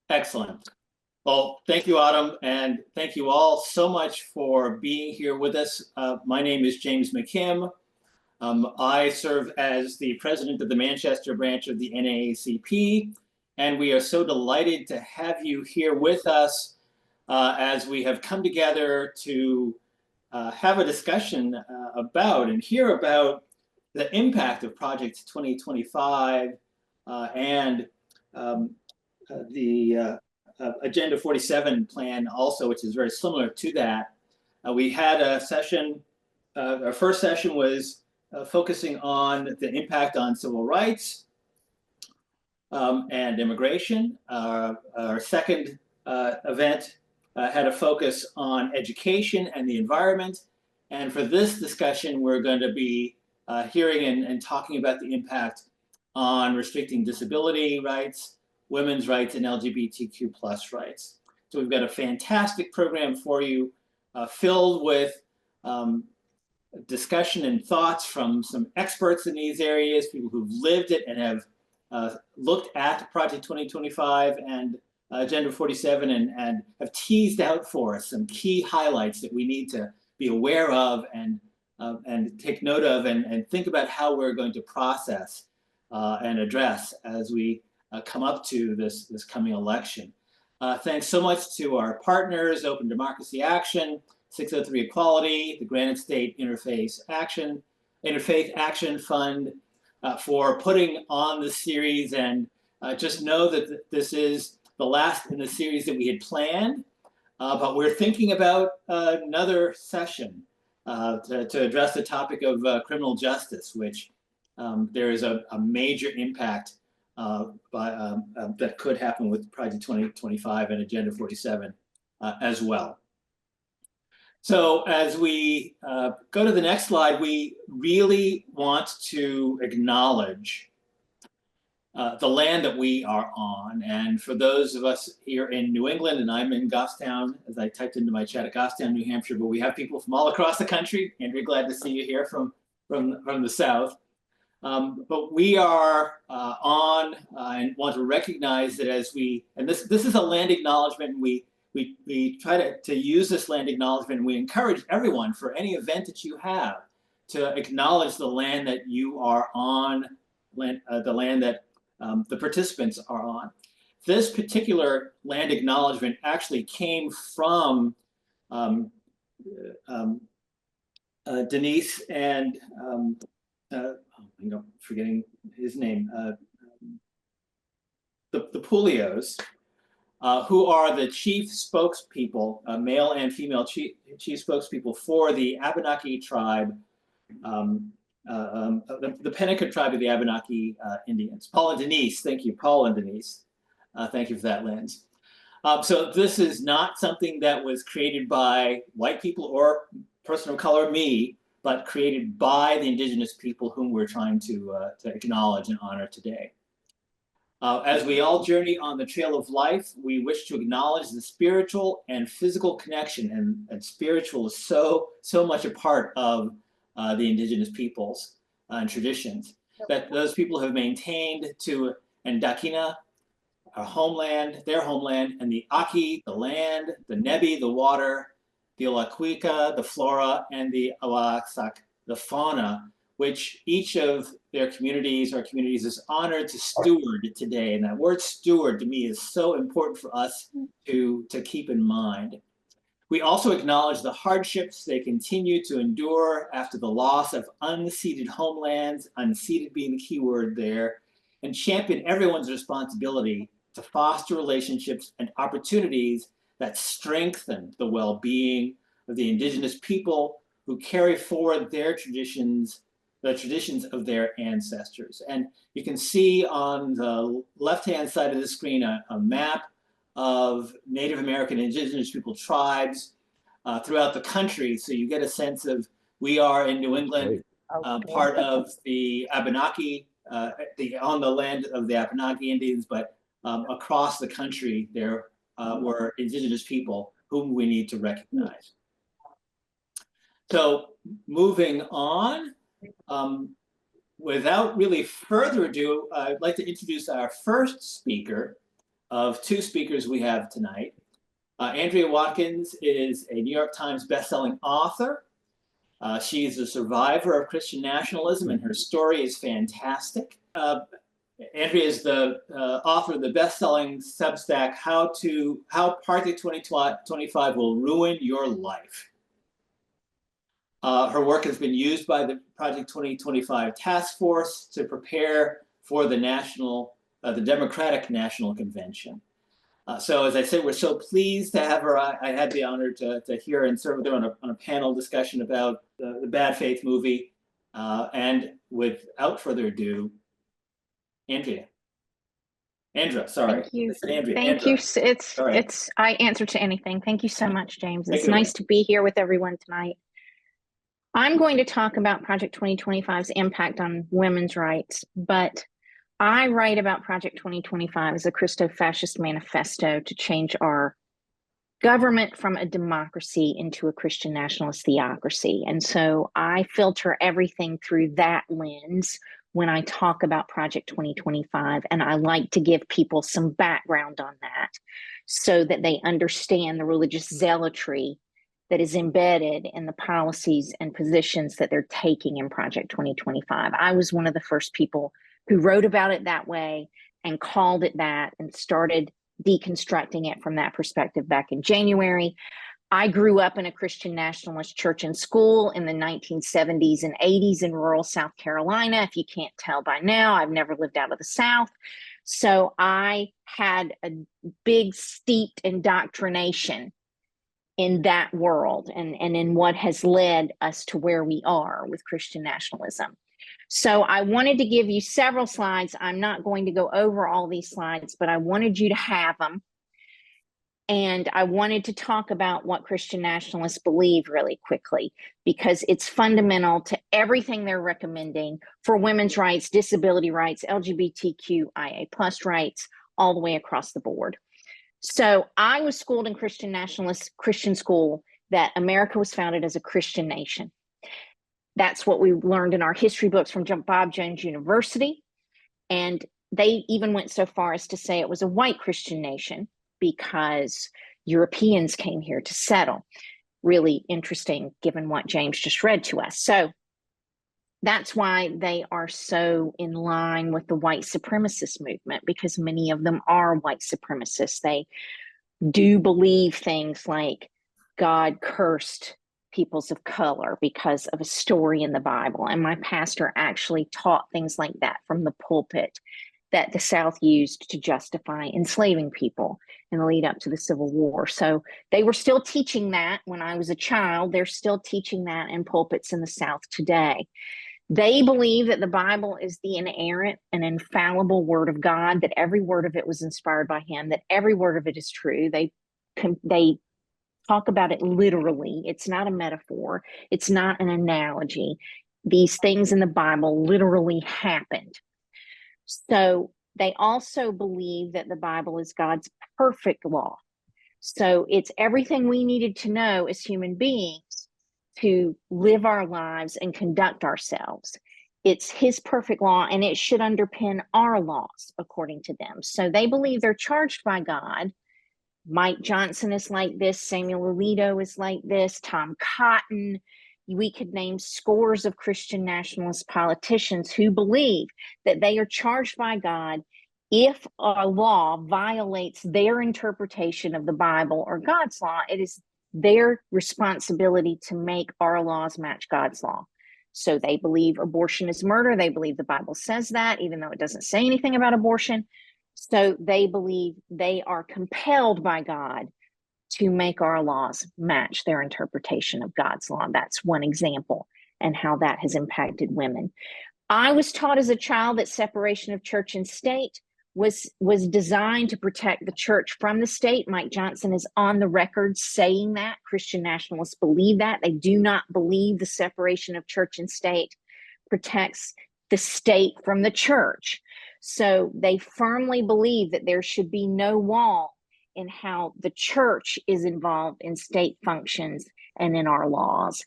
Excellent. Well, thank you, Autumn, and thank you all so much for being here with us. My name is James McKim. I serve as the president of the Manchester branch of the NAACP, and we are so delighted to have you here with us as we have come together to have a discussion about and hear about the impact of Project 2025 and um, the Agenda 47 plan also, which is very similar to that. We had a session, our first session was focusing on the impact on civil rights and immigration. Our second event had a focus on education and the environment. And for this discussion, we're going to be hearing and talking about the impact on restricting disability rights, women's rights, and LGBTQ plus rights. So we've got a fantastic program for you filled with discussion and thoughts from some experts in these areas, people who've lived it and have looked at Project 2025 and Agenda 47 and have teased out for us some key highlights that we need to be aware of and take note of and think about how we're going to process and address as we come up to this coming election. Thanks so much to our partners, Open Democracy Action, 603 Equality, the Granite State Interfaith Action Fund for putting on the series. And just know that this is the last in the series that we had planned, but we're thinking about another session to address the topic of criminal justice, which there is a major impact that could happen with Project 2025 and Agenda 47 as well. So as we go to the next slide, we really want to acknowledge the land that we are on. And for those of us here in New England, and I'm in Goffstown, as I typed into my chat at Goffstown, New Hampshire, but we have people from all across the country. Andrea, glad to see you here from the South. But we are on and want to recognize that as and this is a land acknowledgement, and we try to use this land acknowledgement, and we encourage everyone for any event that you have to acknowledge the land that you are on, the land that the participants are on. This particular land acknowledgement actually came from Denise and forgetting his name, the Pulios, who are the chief spokespeople, male and female chief spokespeople for the Abenaki tribe, the Pennacook tribe of the Abenaki Indians. Paul and Denise, thank you, Paul and Denise. Thank you for that, Lens. So this is not something that was created by white people or person of color, me, but created by the indigenous people whom we're trying to acknowledge and honor today. As we all journey on the trail of life, we wish to acknowledge the spiritual and physical connection, and spiritual is so much a part of the indigenous peoples and traditions that those people have maintained to Ndakina, our homeland, their homeland, and the Aki, the land, the Nebi, the water, the Olaquika, the flora, and the Awaksak, the fauna, which each of their communities, our communities, is honored to steward today. And that word steward to me is so important for us to keep in mind. We also acknowledge the hardships they continue to endure after the loss of unceded homelands, unceded being the key word there, and champion everyone's responsibility to foster relationships and opportunities that strengthen the well-being of the indigenous people who carry forward their traditions, the traditions of their ancestors. And you can see on the left-hand side of the screen a map of Native American indigenous people tribes throughout the country. So you get a sense of, we are in New England, part of the Abenaki, on the land of the Abenaki Indians, but across the country, there were indigenous people whom we need to recognize. So moving on, without really further ado, I'd like to introduce our first speaker, of two speakers we have tonight. Andrea Watkins is a New York Times bestselling author. She's a survivor of Christian nationalism, and her story is fantastic. Andrea is the author of the best-selling Substack, How Project 2025 Will Ruin Your Life. Her work has been used by the Project 2025 Task Force to prepare for the Democratic National Convention. So as I said, we're so pleased to have her. I had the honor to hear and serve with her on a panel discussion about the Bad Faith movie. And without further ado, Andrea, sorry. Thank you. Andrea. Thank you. I answer to anything. Thank you so much, James. It's nice to be here with everyone tonight. I'm going to talk about Project 2025's impact on women's rights, but I write about Project 2025 as a Christo-fascist manifesto to change our government from a democracy into a Christian nationalist theocracy. And so I filter everything through that lens when I talk about Project 2025, and I like to give people some background on that so that they understand the religious zealotry that is embedded in the policies and positions that they're taking in Project 2025. I was one of the first people who wrote about it that way and called it that and started deconstructing it from that perspective back in January. I grew up in a Christian nationalist church and school in the 1970s and 80s in rural South Carolina. If you can't tell by now, I've never lived out of the South. So I had a big steeped indoctrination in that world and in what has led us to where we are with Christian nationalism. So I wanted to give you several slides. I'm not going to go over all these slides, but I wanted you to have them. And I wanted to talk about what Christian nationalists believe really quickly, because it's fundamental to everything they're recommending for women's rights, disability rights, LGBTQIA+ rights, all the way across the board. So I was schooled in Christian nationalist Christian school that America was founded as a Christian nation. That's what we learned in our history books from Bob Jones University. And they even went so far as to say it was a white Christian nation because Europeans came here to settle. Really interesting, given what James just read to us. So that's why they are so in line with the white supremacist movement, because many of them are white supremacists. They do believe things like God cursed peoples of color because of a story in the Bible. And my pastor actually taught things like that from the pulpit that the South used to justify enslaving people in the lead up to the Civil War. So they were still teaching that when I was a child. They're still teaching that in pulpits in the South today. They believe that the Bible is the inerrant and infallible word of God, that every word of it was inspired by him, that every word of it is true. They talk about it literally. It's not a metaphor. It's not an analogy. These things in the Bible literally happened. So they also believe that the Bible is God's perfect law. So it's everything we needed to know as human beings to live our lives and conduct ourselves. It's his perfect law, and it should underpin our laws, according to them. So they believe they're charged by God. Mike Johnson is like this. Samuel Alito is like this. Tom Cotton. We could name scores of Christian nationalist politicians who believe that they are charged by God if a law violates their interpretation of the Bible or God's law. It is their responsibility to make our laws match God's law. So they believe abortion is murder. They believe the Bible says that, even though it doesn't say anything about abortion. So they believe they are compelled by God to make our laws match their interpretation of God's law. That's one example, and how that has impacted women. I was taught as a child that separation of church and state was designed to protect the church from the state. Mike Johnson is on the record saying that. Christian nationalists believe that. They do not believe the separation of church and state protects the state from the church. So they firmly believe that there should be no wall in how the church is involved in state functions and in our laws.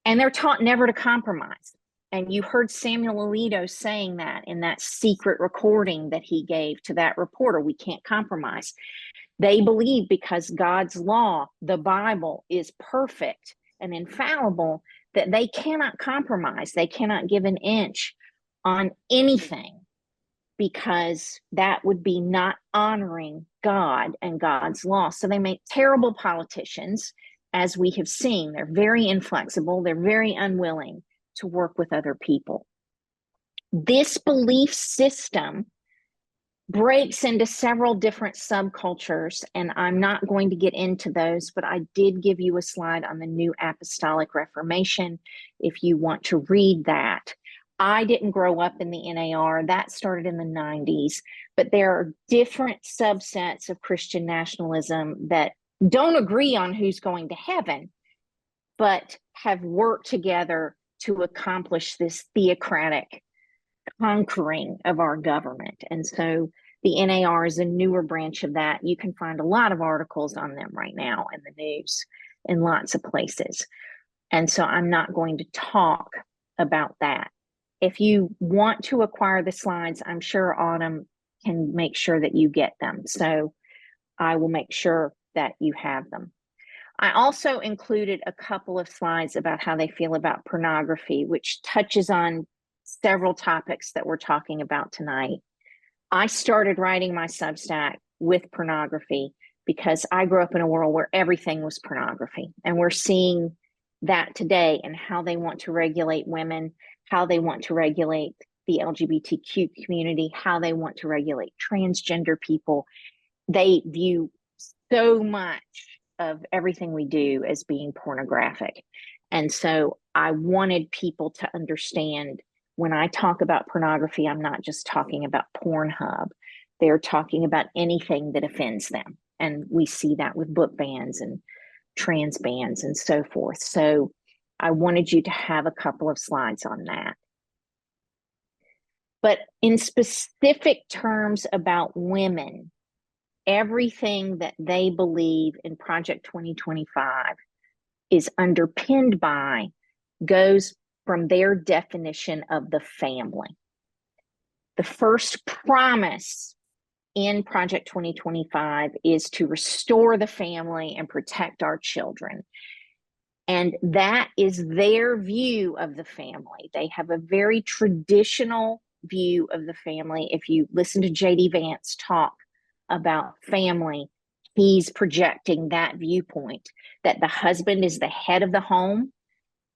And they're taught never to compromise. And you heard Samuel Alito saying that in that secret recording that he gave to that reporter. We can't compromise. They believe because God's law, the Bible, is perfect and infallible, that they cannot compromise. They cannot give an inch on anything, because that would be not honoring God and God's law. So they make terrible politicians, as we have seen. They're very inflexible. They're very unwilling to work with other people. This belief system breaks into several different subcultures, and I'm not going to get into those, but I did give you a slide on the New Apostolic Reformation if you want to read that. I didn't grow up in the NAR. That started in the 90s, but there are different subsets of Christian nationalism that don't agree on who's going to heaven, but have worked together to accomplish this theocratic conquering of our government. And so the NAR is a newer branch of that. You can find a lot of articles on them right now in the news in lots of places. And so I'm not going to talk about that. If you want to acquire the slides, I'm sure Autumn can make sure that you get them. So I will make sure that you have them. I also included a couple of slides about how they feel about pornography, which touches on several topics that we're talking about tonight. I started writing my Substack with pornography because I grew up in a world where everything was pornography. And we're seeing that today, and how they want to regulate women, how they want to regulate the LGBTQ community, how they want to regulate transgender people. They view so much of everything we do as being pornographic. And so I wanted people to understand, when I talk about pornography, I'm not just talking about Pornhub. They're talking about anything that offends them. And we see that with book bans and trans bans and so forth. So I wanted you to have a couple of slides on that. But in specific terms about women, everything that they believe in Project 2025 is underpinned by, goes from their definition of the family. The first promise in Project 2025 is to restore the family and protect our children. And that is their view of the family. They have a very traditional view of the family. If you listen to J.D. Vance talk about family, he's projecting that viewpoint, that the husband is the head of the home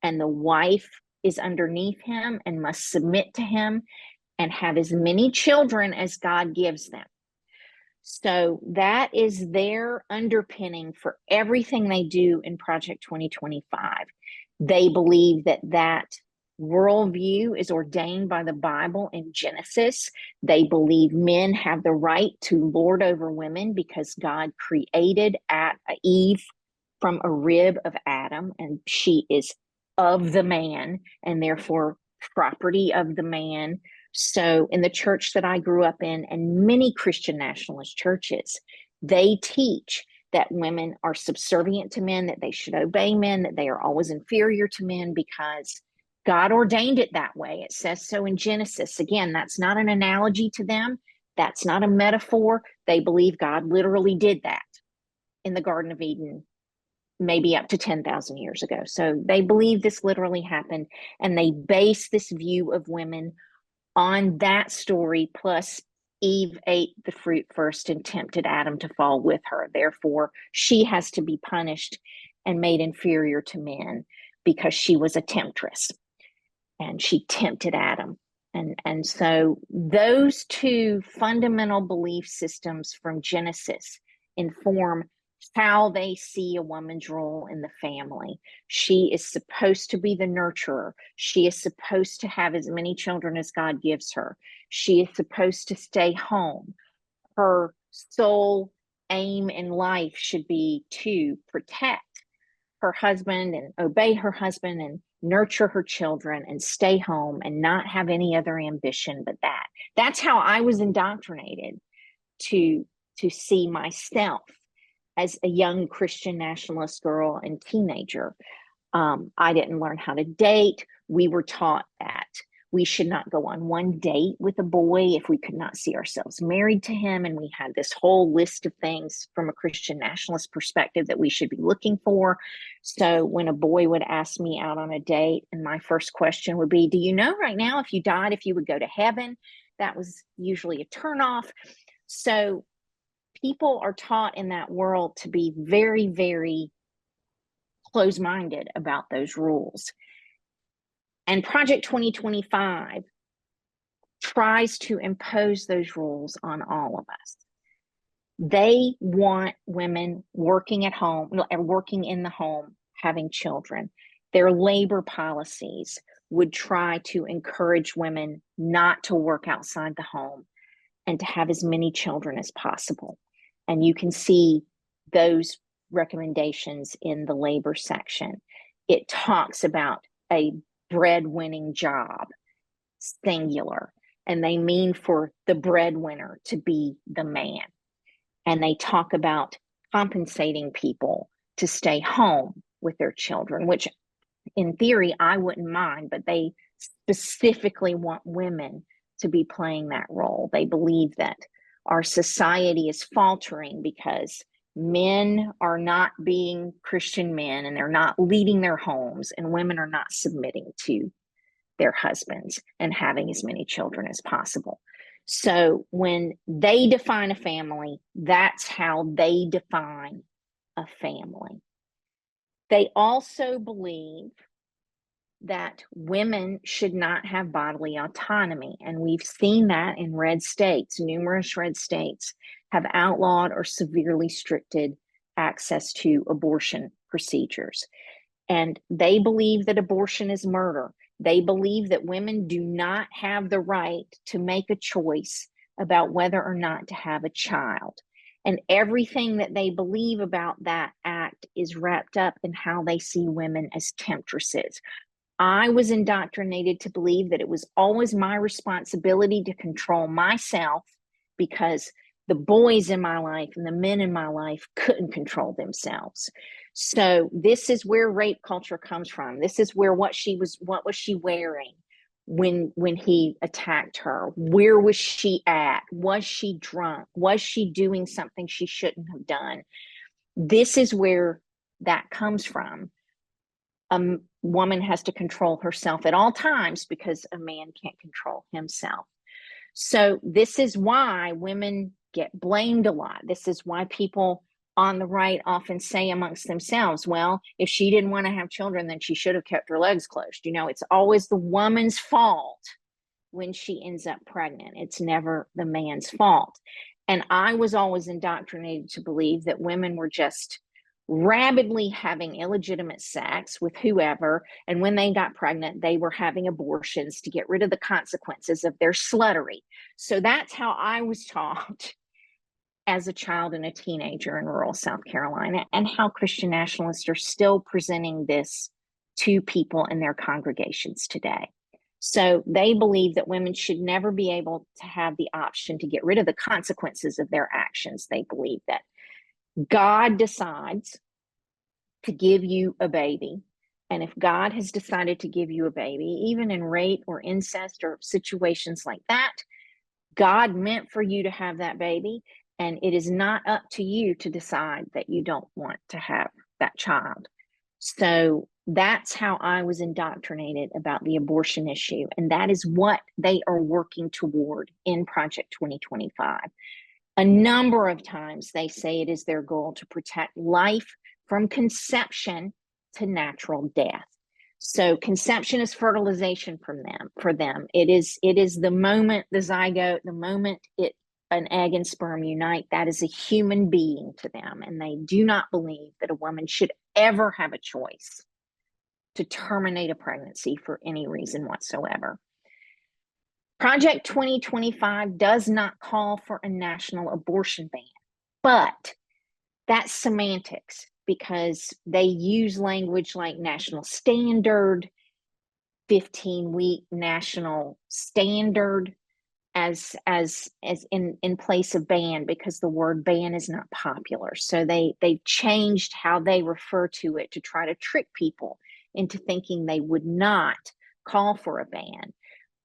and the wife is underneath him and must submit to him and have as many children as God gives them. So that is their underpinning for everything they do in Project 2025. They believe that that worldview is ordained by the Bible in Genesis. They believe men have the right to lord over women because God created Eve from a rib of Adam, and she is of the man and therefore property of the man. So in the church that I grew up in, and many Christian nationalist churches, they teach that women are subservient to men, that they should obey men, that they are always inferior to men because God ordained it that way. It says so in Genesis. Again, that's not an analogy to them. That's not a metaphor. They believe God literally did that in the Garden of Eden, maybe up to 10,000 years ago. So they believe this literally happened, and they base this view of women on that story, plus Eve ate the fruit first and tempted Adam to fall with her. Therefore, she has to be punished and made inferior to men because she was a temptress and she tempted Adam. And so those two fundamental belief systems from Genesis inform how they see a woman's role in the family. She is supposed to be the nurturer. She is supposed to have as many children as God gives her. She is supposed to stay home. Her sole aim in life should be to protect her husband and obey her husband and nurture her children and stay home and not have any other ambition but that. That's how I was indoctrinated to see myself as a young Christian nationalist girl and teenager. I didn't learn how to date. We were taught that we should not go on one date with a boy if we could not see ourselves married to him. And we had this whole list of things from a Christian nationalist perspective that we should be looking for. So when a boy would ask me out on a date, and my first question would be, do you know right now if you died, if you would go to heaven? That was usually a turnoff. So people are taught in that world to be very, very close-minded about those rules. And Project 2025 tries to impose those rules on all of us. They want women working at home, working in the home, having children. Their labor policies would try to encourage women not to work outside the home and to have as many children as possible. And you can see those recommendations in the labor section. It talks about a breadwinning job, singular, and they mean for the breadwinner to be the man. And they talk about compensating people to stay home with their children, which in theory I wouldn't mind, but they specifically want women to be playing that role. They believe that our society is faltering because men are not being Christian men and they're not leading their homes, and women are not submitting to their husbands and having as many children as possible. So when they define a family, that's how they define a family. They also believe that women should not have bodily autonomy. And we've seen that in red states. Numerous red states have outlawed or severely restricted access to abortion procedures. And they believe that abortion is murder. They believe that women do not have the right to make a choice about whether or not to have a child. And everything that they believe about that act is wrapped up in how they see women as temptresses. I was indoctrinated to believe that it was always my responsibility to control myself because the boys in my life and the men in my life couldn't control themselves. So this is where rape culture comes from. This is where what was she wearing when he attacked her? Where was she at? Was she drunk? Was she doing something she shouldn't have done? This is where that comes from. A woman has to control herself at all times because a man can't control himself. So this is why women get blamed a lot. This is why people on the right often say amongst themselves, well, if she didn't want to have children, then she should have kept her legs closed. You know, it's always the woman's fault when she ends up pregnant. It's never the man's fault. And I was always indoctrinated to believe that women were just rabidly having illegitimate sex with whoever, and when they got pregnant, they were having abortions to get rid of the consequences of their sluttery. So that's how I was taught as a child and a teenager in rural South Carolina, and how Christian nationalists are still presenting this to people in their congregations today. So they believe that women should never be able to have the option to get rid of the consequences of their actions. They believe that God decides to give you a baby. And if God has decided to give you a baby, even in rape or incest or situations like that, God meant for you to have that baby. And it is not up to you to decide that you don't want to have that child. So that's how I was indoctrinated about the abortion issue. And that is what they are working toward in Project 2025. A number of times they say it is their goal to protect life from conception to natural death. So conception is fertilization for them. It is the moment the zygote, the moment an egg and sperm unite, that is a human being to them. And they do not believe that a woman should ever have a choice to terminate a pregnancy for any reason whatsoever. Project 2025 does not call for a national abortion ban, but that's semantics because they use language like national standard, 15-week national standard as in place of ban, because the word ban is not popular. So they've changed how they refer to it to try to trick people into thinking they would not call for a ban.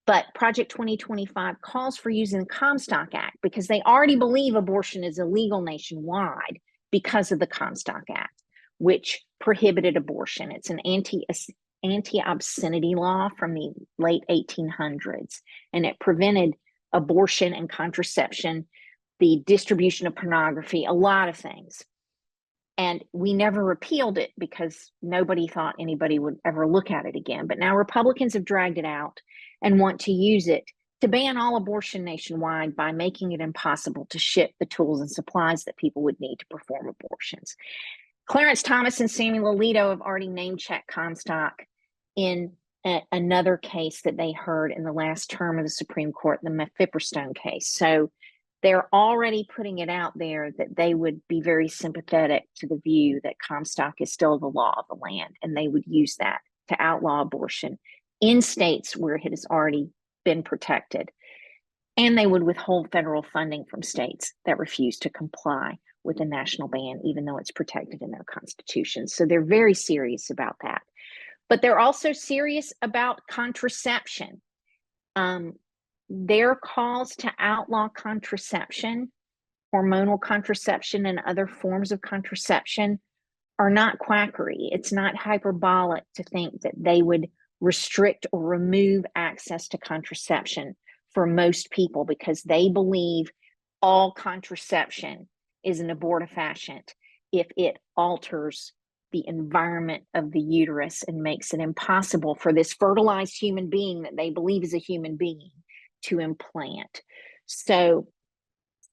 But Project 2025 calls for using the Comstock Act because they already believe abortion is illegal nationwide because of the Comstock Act, which prohibited abortion. It's an anti-obscenity law from the late 1800s, and it prevented abortion and contraception, the distribution of pornography, a lot of things. And we never repealed it because nobody thought anybody would ever look at it again. But now Republicans have dragged it out and want to use it to ban all abortion nationwide by making it impossible to ship the tools and supplies that people would need to perform abortions. Clarence Thomas and Samuel Alito have already name-checked Comstock in another case that they heard in the last term of the Supreme Court, the Mephiperstone case. So they're already putting it out there that they would be very sympathetic to the view that Comstock is still the law of the land, and they would use that to outlaw abortion in states where it has already been protected. And they would withhold federal funding from states that refuse to comply with a national ban, even though it's protected in their constitution. So they're very serious about that. But they're also serious about contraception. Their calls to outlaw contraception, hormonal contraception, and other forms of contraception are not quackery. It's not hyperbolic to think that they would restrict or remove access to contraception for most people because they believe all contraception is an abortifacient if it alters the environment of the uterus and makes it impossible for this fertilized human being that they believe is a human being to implant. So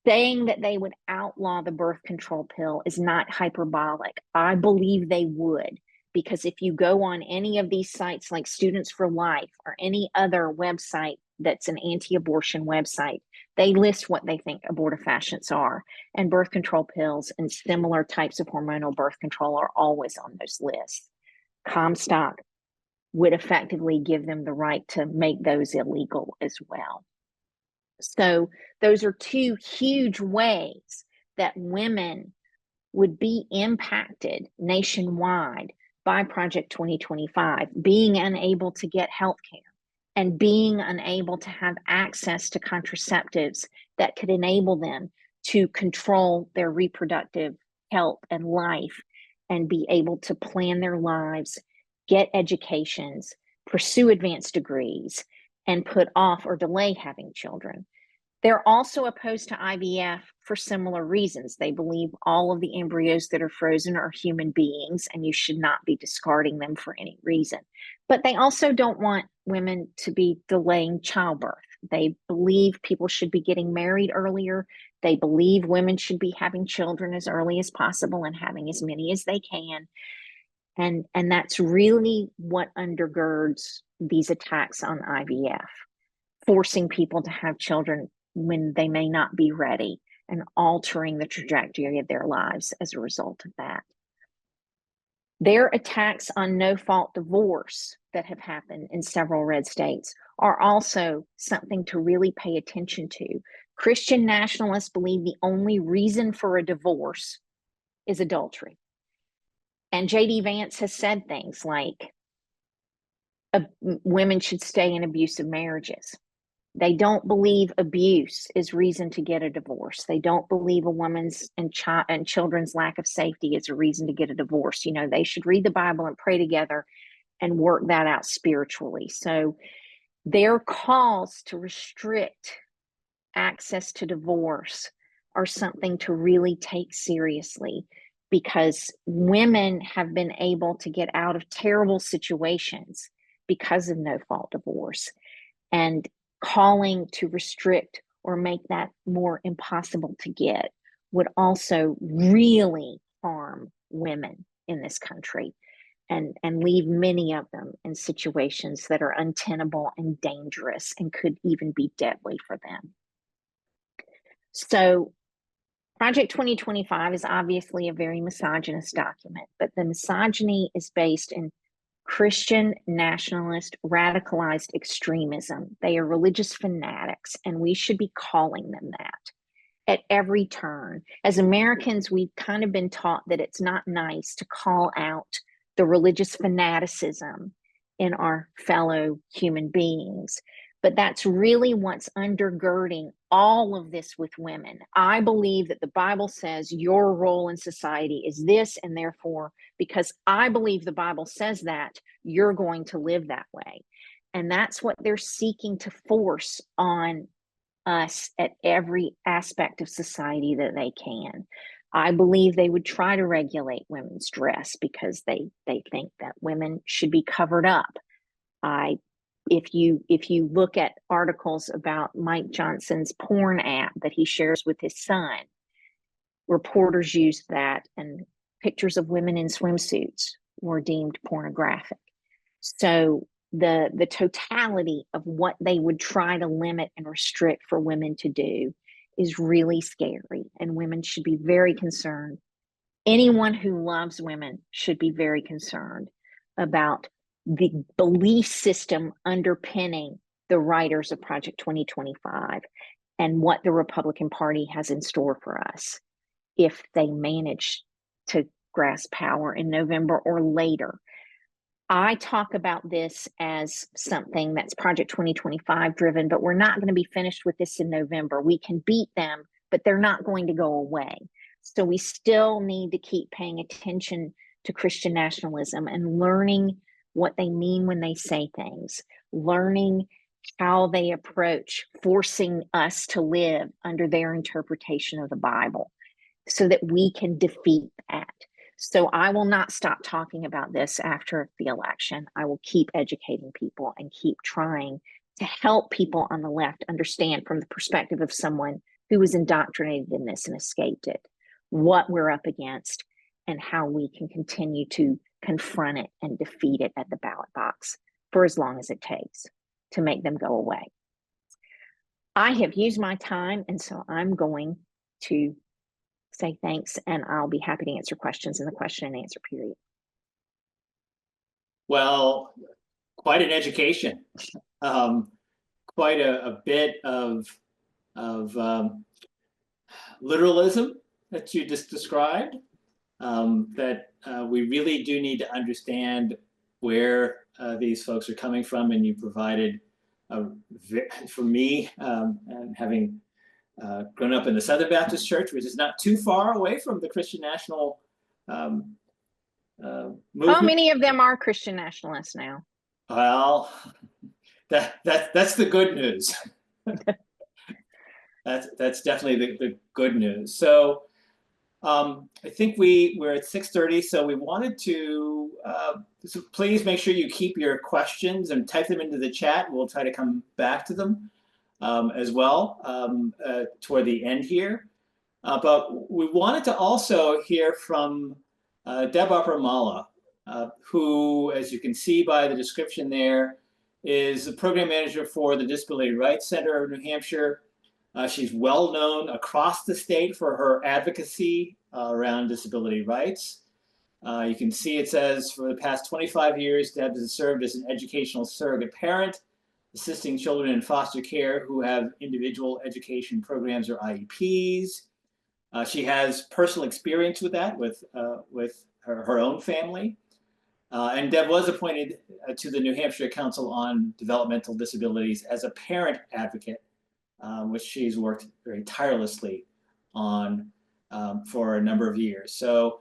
saying that they would outlaw the birth control pill is not hyperbolic. I believe they would, because if you go on any of these sites like Students for Life or any other website that's an anti-abortion website, they list what they think abortifacients are, and birth control pills and similar types of hormonal birth control are always on those lists. Comstock would effectively give them the right to make those illegal as well. So those are two huge ways that women would be impacted nationwide by Project 2025, being unable to get health care and being unable to have access to contraceptives that could enable them to control their reproductive health and life and be able to plan their lives, get educations, pursue advanced degrees, and put off or delay having children. They're also opposed to IVF for similar reasons. They believe all of the embryos that are frozen are human beings and you should not be discarding them for any reason. But they also don't want women to be delaying childbirth. They believe people should be getting married earlier. They believe women should be having children as early as possible and having as many as they can. And that's really what undergirds these attacks on IVF, forcing people to have children when they may not be ready and altering the trajectory of their lives as a result of that. Their attacks on no-fault divorce that have happened in several red states are also something to really pay attention to. Christian nationalists believe the only reason for a divorce is adultery. And J.D. Vance has said things like women should stay in abusive marriages. They don't believe abuse is reason to get a divorce. They don't believe a woman's and children's lack of safety is a reason to get a divorce. You know, they should read the Bible and pray together and work that out spiritually. So their calls to restrict access to divorce are something to really take seriously, because women have been able to get out of terrible situations because of no-fault divorce. And calling to restrict or make that more impossible to get would also really harm women in this country and leave many of them in situations that are untenable and dangerous and could even be deadly for them. So Project 2025 is obviously a very misogynist document, but the misogyny is based in Christian nationalist radicalized extremism. They are religious fanatics, and we should be calling them that at every turn. As Americans, we've kind of been taught that it's not nice to call out the religious fanaticism in our fellow human beings. But that's really what's undergirding all of this with women. I believe that the Bible says your role in society is this, and therefore, because I believe the Bible says that, you're going to live that way. And that's what they're seeking to force on us at every aspect of society that they can. I believe they would try to regulate women's dress because they think that women should be covered up. If you look at articles about Mike Johnson's porn app that he shares with his son, reporters used that, and pictures of women in swimsuits were deemed pornographic. So the totality of what they would try to limit and restrict for women to do is really scary, and women should be very concerned. Anyone who loves women should be very concerned about the belief system underpinning the writers of Project 2025 and what the Republican Party has in store for us if they manage to grasp power in November or later. I talk about this as something that's Project 2025 driven, but we're not going to be finished with this in November. We can beat them, but they're not going to go away. So we still need to keep paying attention to Christian nationalism and learning what they mean when they say things, learning how they approach forcing us to live under their interpretation of the Bible so that we can defeat that. So I will not stop talking about this after the election. I will keep educating people and keep trying to help people on the left understand from the perspective of someone who was indoctrinated in this and escaped it, what we're up against and how we can continue to confront it and defeat it at the ballot box for as long as it takes to make them go away. I have used my time, and so I'm going to say thanks, and I'll be happy to answer questions in the question and answer period. Well, quite an education, quite a bit of literalism that you just described, that we really do need to understand where these folks are coming from, and you provided, for me, and having grown up in the Southern Baptist Church, which is not too far away from the Christian National movement. Oh, many of them are Christian nationalists now. Well, that's the good news. That's definitely the good news. So I think we're at 6:30, so we wanted to, so please make sure you keep your questions and type them into the chat. We'll try to come back to them as well toward the end here. But we wanted to also hear from Deb Upper-Mala, who, as you can see by the description there, is the program manager for the Disability Rights Center of New Hampshire. She's well known across the state for her advocacy around disability rights. You can see it says, for the past 25 years, Deb has served as an educational surrogate parent, assisting children in foster care who have individual education programs or IEPs. She has personal experience with that, with her own family. And Deb was appointed to the New Hampshire Council on Developmental Disabilities as a parent advocate, which she's worked very tirelessly on for a number of years. So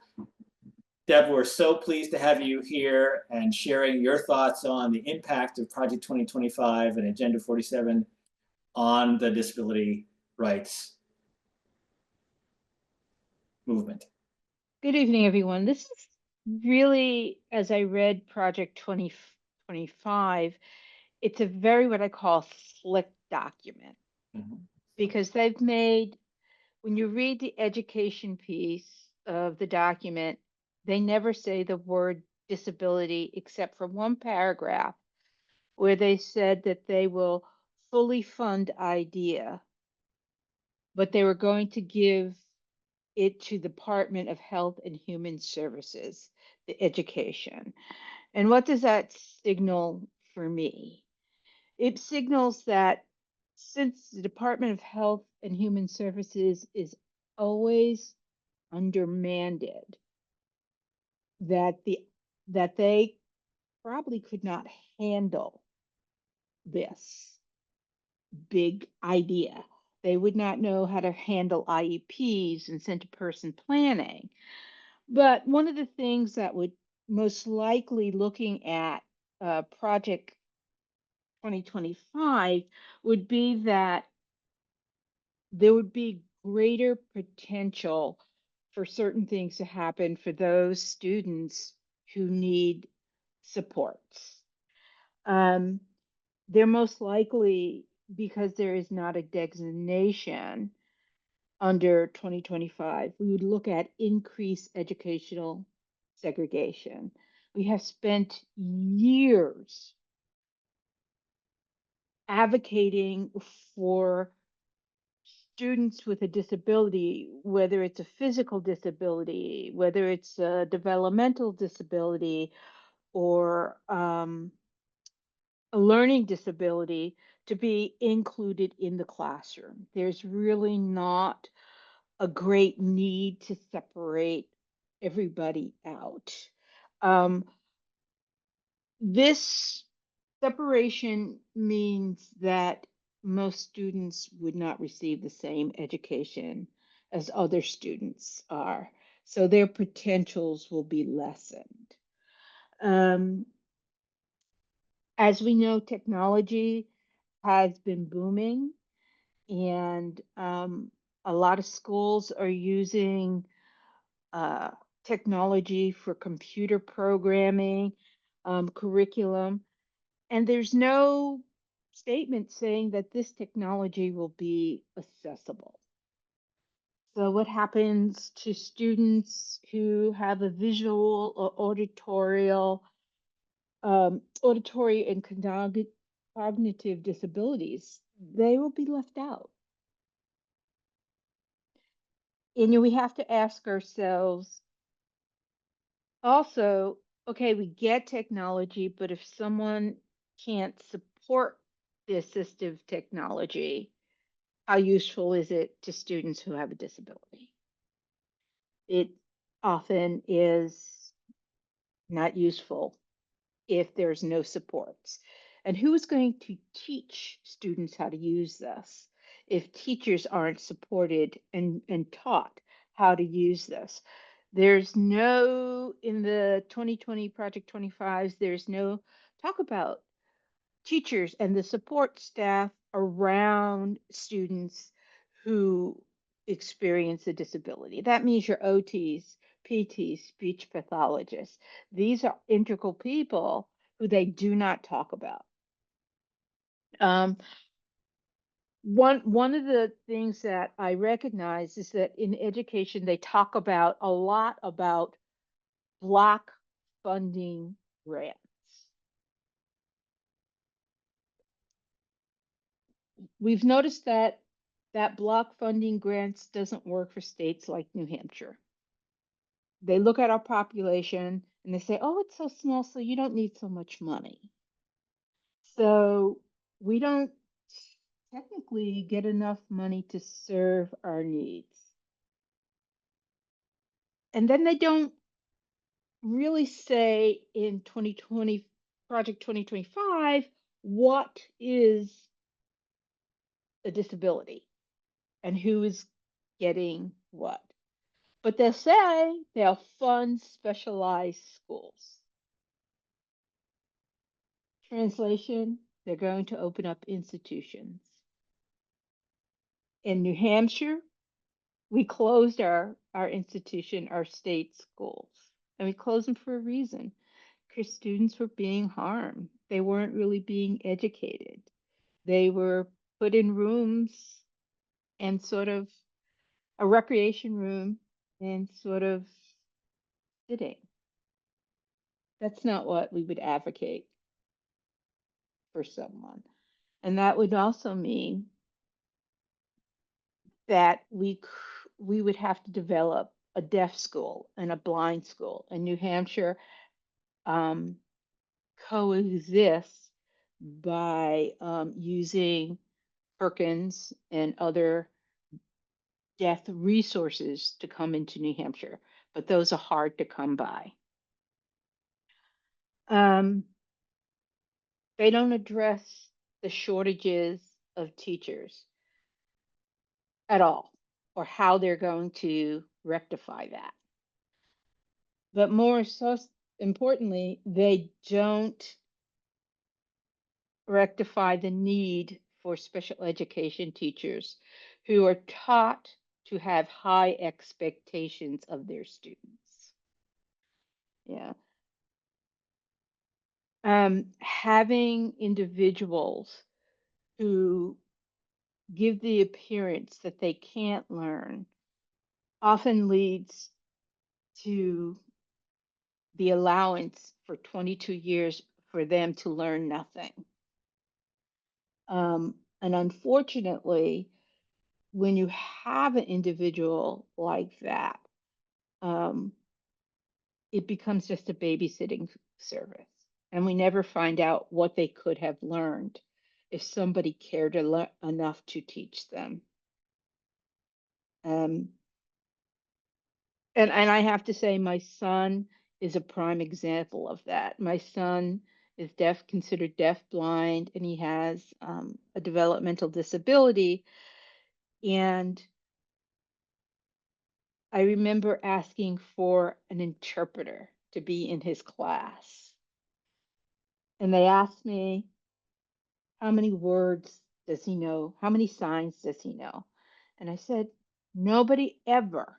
Deb, we're so pleased to have you here and sharing your thoughts on the impact of Project 2025 and Agenda 47 on the disability rights movement. Good evening, everyone. This is really, as I read Project 2025, it's a very, what I call, slick document. Because they've made, when you read the education piece of the document, they never say the word disability except for one paragraph where they said that they will fully fund IDEA, but they were going to give it to the Department of Health and Human Services, the education. And what does that signal for me? It signals that since the Department of Health and Human Services is always undermanned, that they probably could not handle this big idea. They would not know how to handle IEPs and center person planning. But one of the things that would most likely looking at Project 2025 would be that there would be greater potential for certain things to happen for those students who need supports. They're most likely, because there is not a designation under 2025, we would look at increased educational segregation. We have spent years advocating for students with a disability, whether it's a physical disability, whether it's a developmental disability, or a learning disability, to be included in the classroom. There's really not a great need to separate everybody out. This separation means that most students would not receive the same education as other students are, so their potentials will be lessened. As we know, technology has been booming, and a lot of schools are using uh, technology for computer programming, curriculum, and there's no statement saying that this technology will be accessible. So what happens to students who have a visual or auditory and cognitive disabilities? They will be left out. And we have to ask ourselves also, okay, we get technology, but if someone can't support the assistive technology, how useful is it to students who have a disability? It often is not useful if there's no supports. And who is going to teach students how to use this if teachers aren't supported and taught how to use this? There's no, in the 2020 Project 25s, there's no talk about teachers and the support staff around students who experience a disability. That means your OTs, PTs, speech pathologists. These are integral people who they do not talk about. One of the things that I recognize is that in education, they talk about a lot about block funding grants. We've noticed that block funding grants doesn't work for states like New Hampshire. They look at our population and they say, oh, it's so small, so you don't need so much money. So we don't technically get enough money to serve our needs. And then they don't really say in 2020, Project 2025, what is a disability and who is getting what. But they'll say they'll fund specialized schools. Translation, they're going to open up institutions. In New Hampshire, we closed our institution, our state schools, and we closed them for a reason, because students were being harmed. They weren't really being educated. They were put in rooms and sort of a recreation room and sort of sitting. That's not what we would advocate for someone. And that would also mean that we would have to develop a deaf school and a blind school. And New Hampshire coexists by using Perkins and other deaf resources to come into New Hampshire, but those are hard to come by. They don't address the shortages of teachers at all, or how they're going to rectify that. But more so importantly, they don't rectify the need for special education teachers who are taught to have high expectations of their students. Yeah. Having individuals who give the appearance that they can't learn often leads to the allowance for 22 years for them to learn nothing. And unfortunately, when you have an individual like that, um, it becomes just a babysitting service. And we never find out what they could have learned if somebody cared enough to teach them. Um, and I have to say, my son is a prime example of that. My son is deaf, considered deaf blind, and he has a developmental disability. And I remember asking for an interpreter to be in his class. And they asked me, how many words does he know? How many signs does he know? And I said, nobody ever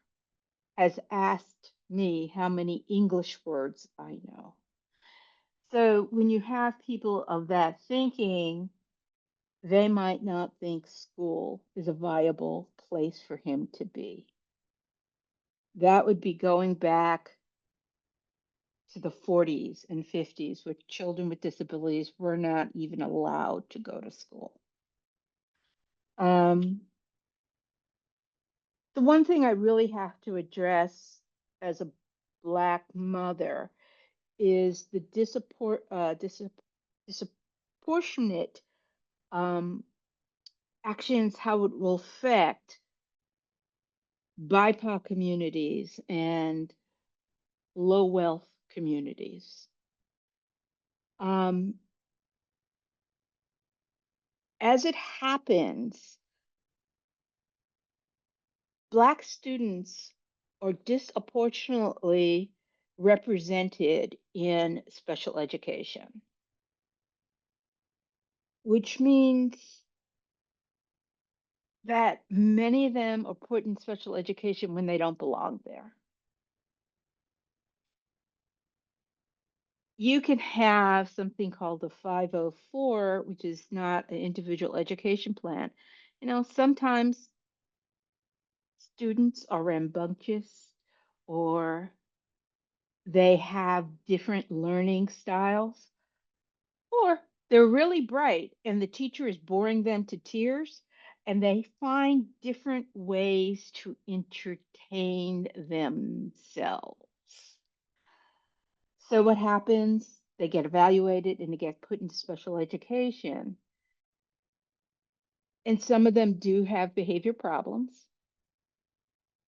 has asked me how many English words I know. So when you have people of that thinking, they might not think school is a viable place for him to be. That would be going back to the 40s and 50s, where children with disabilities were not even allowed to go to school. The one thing I really have to address as a Black mother is the disproportionate actions, how it will affect BIPOC communities and low wealth communities. As it happens, Black students are disproportionately represented in special education, which means that many of them are put in special education when they don't belong there. You can have something called the 504, which is not an individual education plan. You know, sometimes students are rambunctious, or they have different learning styles, or they're really bright and the teacher is boring them to tears, and they find different ways to entertain themselves. So what happens? They get evaluated and they get put into special education. And some of them do have behavior problems,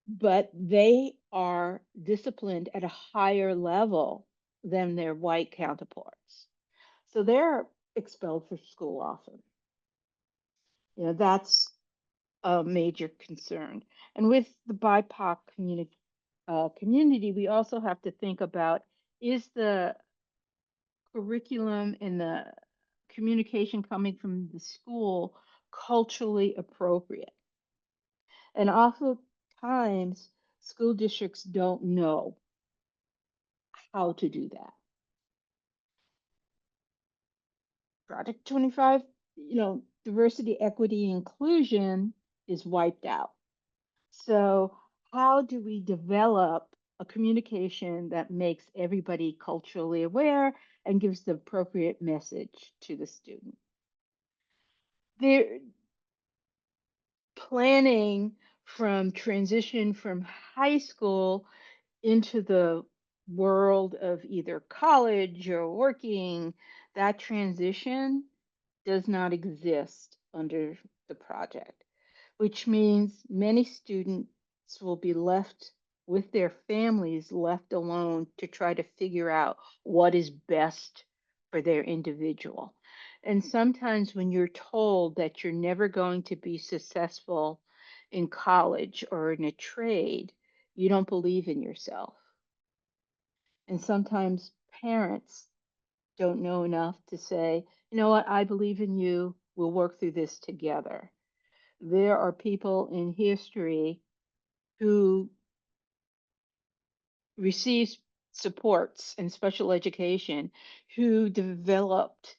but they are disciplined at a higher level than their white counterparts. So they're expelled from school often. You know, that's a major concern. And with the BIPOC community, we also have to think about, is the curriculum and the communication coming from the school culturally appropriate? And oftentimes, school districts don't know how to do that. Project 25, you know, diversity, equity, inclusion is wiped out. So, how do we develop a communication that makes everybody culturally aware and gives the appropriate message to the student? They're planning from transition from high school into the world of either college or working. That transition does not exist under the project, which means many students will be left with their families, left alone to try to figure out what is best for their individual. And sometimes when you're told that you're never going to be successful in college or in a trade, you don't believe in yourself. And sometimes parents don't know enough to say, you know what, I believe in you. We'll work through this together. There are people in history who received supports and special education who developed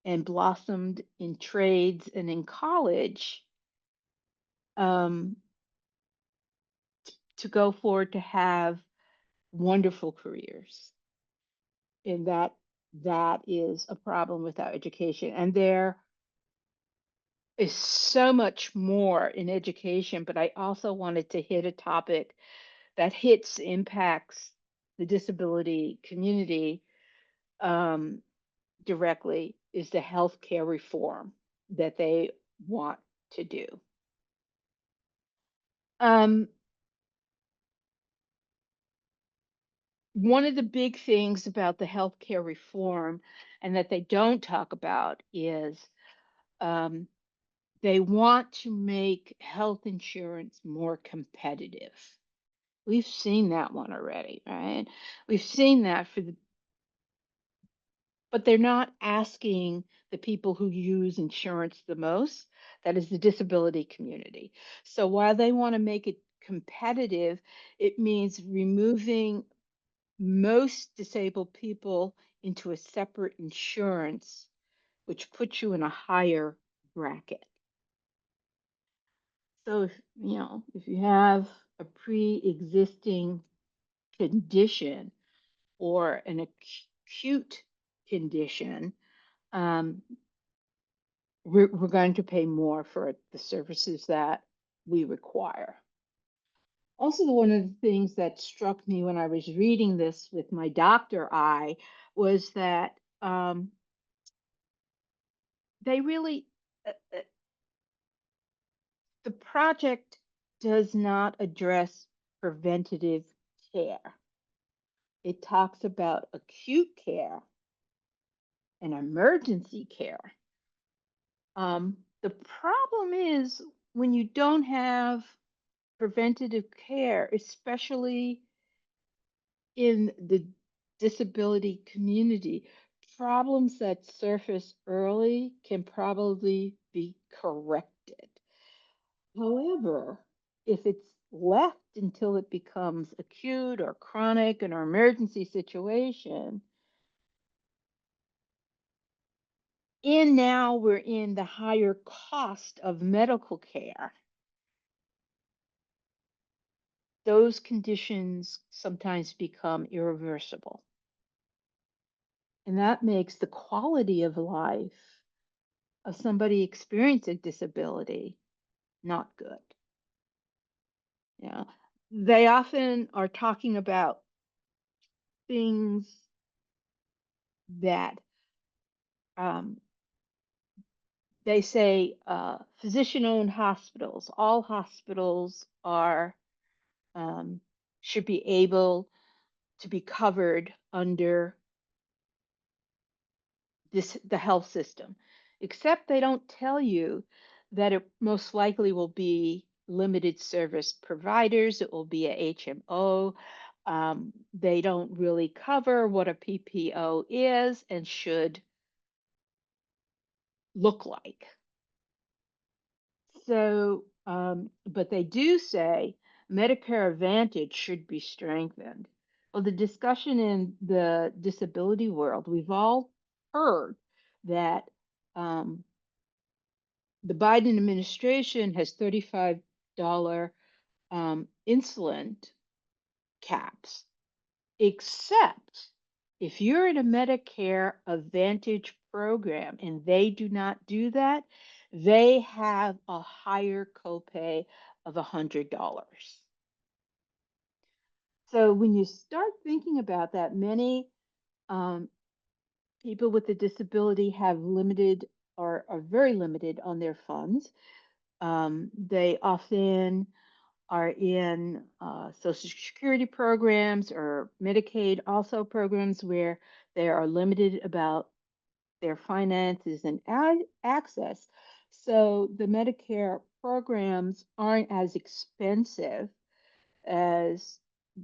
and blossomed in trades and in college, um, to go forward to have wonderful careers. And that is a problem with our education. And there is so much more in education, but I also wanted to hit a topic that impacts the disability community, um, directly, is the healthcare reform that they want to do. Um, One of the big things about the healthcare reform and that they don't talk about is, um, they want to make health insurance more competitive. We've seen that one already, right? We've seen that but they're not asking the people who use insurance the most, that is the disability community. So while they want to make it competitive, it means removing most disabled people into a separate insurance, which puts you in a higher bracket. So if you have a pre-existing condition or an acute condition, um, we're going to pay more for the services that we require. Also, one of the things that struck me when I was reading this with my doctor eye was that, they really, uh, uh, the project does not address preventative care. It talks about acute care and emergency care. The problem is when you don't have preventative care, especially in the disability community, problems that surface early can probably be corrected. However, if it's left until it becomes acute or chronic in an emergency situation, and now we're in the higher cost of medical care, those conditions sometimes become irreversible. And that makes the quality of life of somebody experiencing disability not good. Yeah. They often are talking about things that, um, they say, physician owned hospitals, all hospitals are, um, should be able to be covered under the health system, except they don't tell you that it most likely will be limited service providers, it will be a HMO. They don't really cover what a PPO is and should look like. So, but they do say Medicare Advantage should be strengthened. Well, the discussion in the disability world, we've all heard that, um, the Biden administration has $35 insulin caps, except if you're in a Medicare Advantage program and they do not do that, they have a higher copay of $100. So when you start thinking about that, many, um, people with a disability have limited or are very limited on their funds. They often are in, Social Security programs or Medicaid also programs where they are limited about their finances and access. So the Medicare programs aren't as expensive as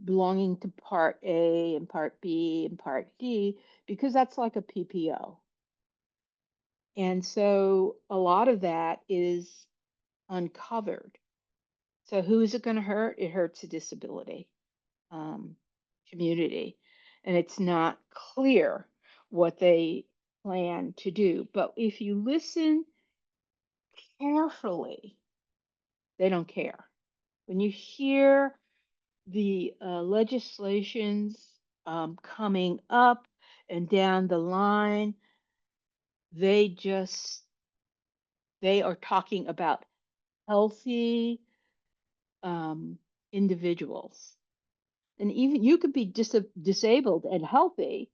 belonging to Part A and Part B and Part D, because that's like a PPO. And so a lot of that is uncovered. So who is it going to hurt? It hurts the disability community. And it's not clear what they plan to do. But if you listen carefully, they don't care. When you hear the legislations coming up and down the line, they are talking about healthy individuals. And even you could be disabled and healthy,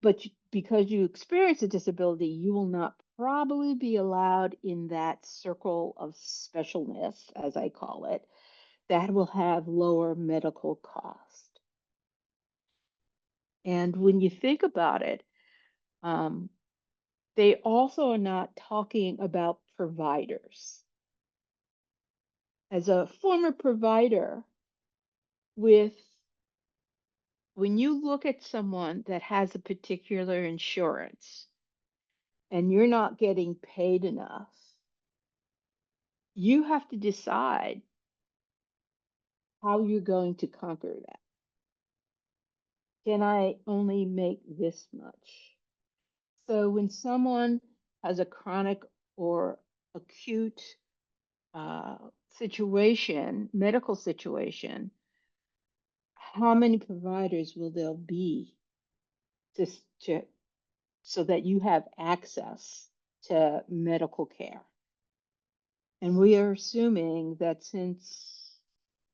but because you experience a disability, you will not probably be allowed in that circle of specialness, as I call it, that will have lower medical cost. And when you think about it, they also are not talking about providers. As a former provider, when you look at someone that has a particular insurance and you're not getting paid enough, you have to decide how you're going to conquer that. Can I only make this much? So when someone has a chronic or acute situation, medical situation, how many providers will there be to, so that you have access to medical care? And we are assuming that since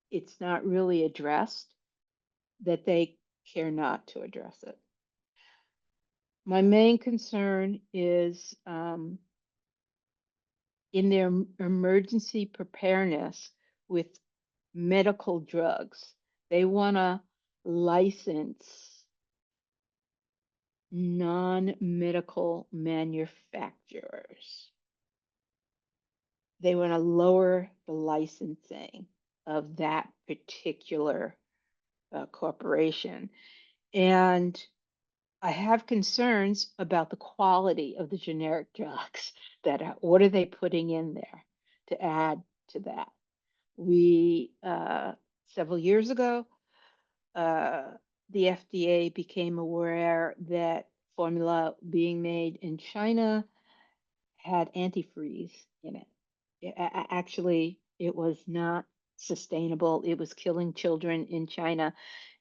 it's not really addressed, that they care not to address it. My main concern is in their emergency preparedness with medical drugs. They want to license non-medical manufacturers. They want to lower the licensing of that particular corporation. And I have concerns about the quality of the generic drugs what are they putting in there to add to that? We, several years ago, the FDA became aware that formula being made in China had antifreeze in it. Actually, it was not sustainable. It was killing children in China,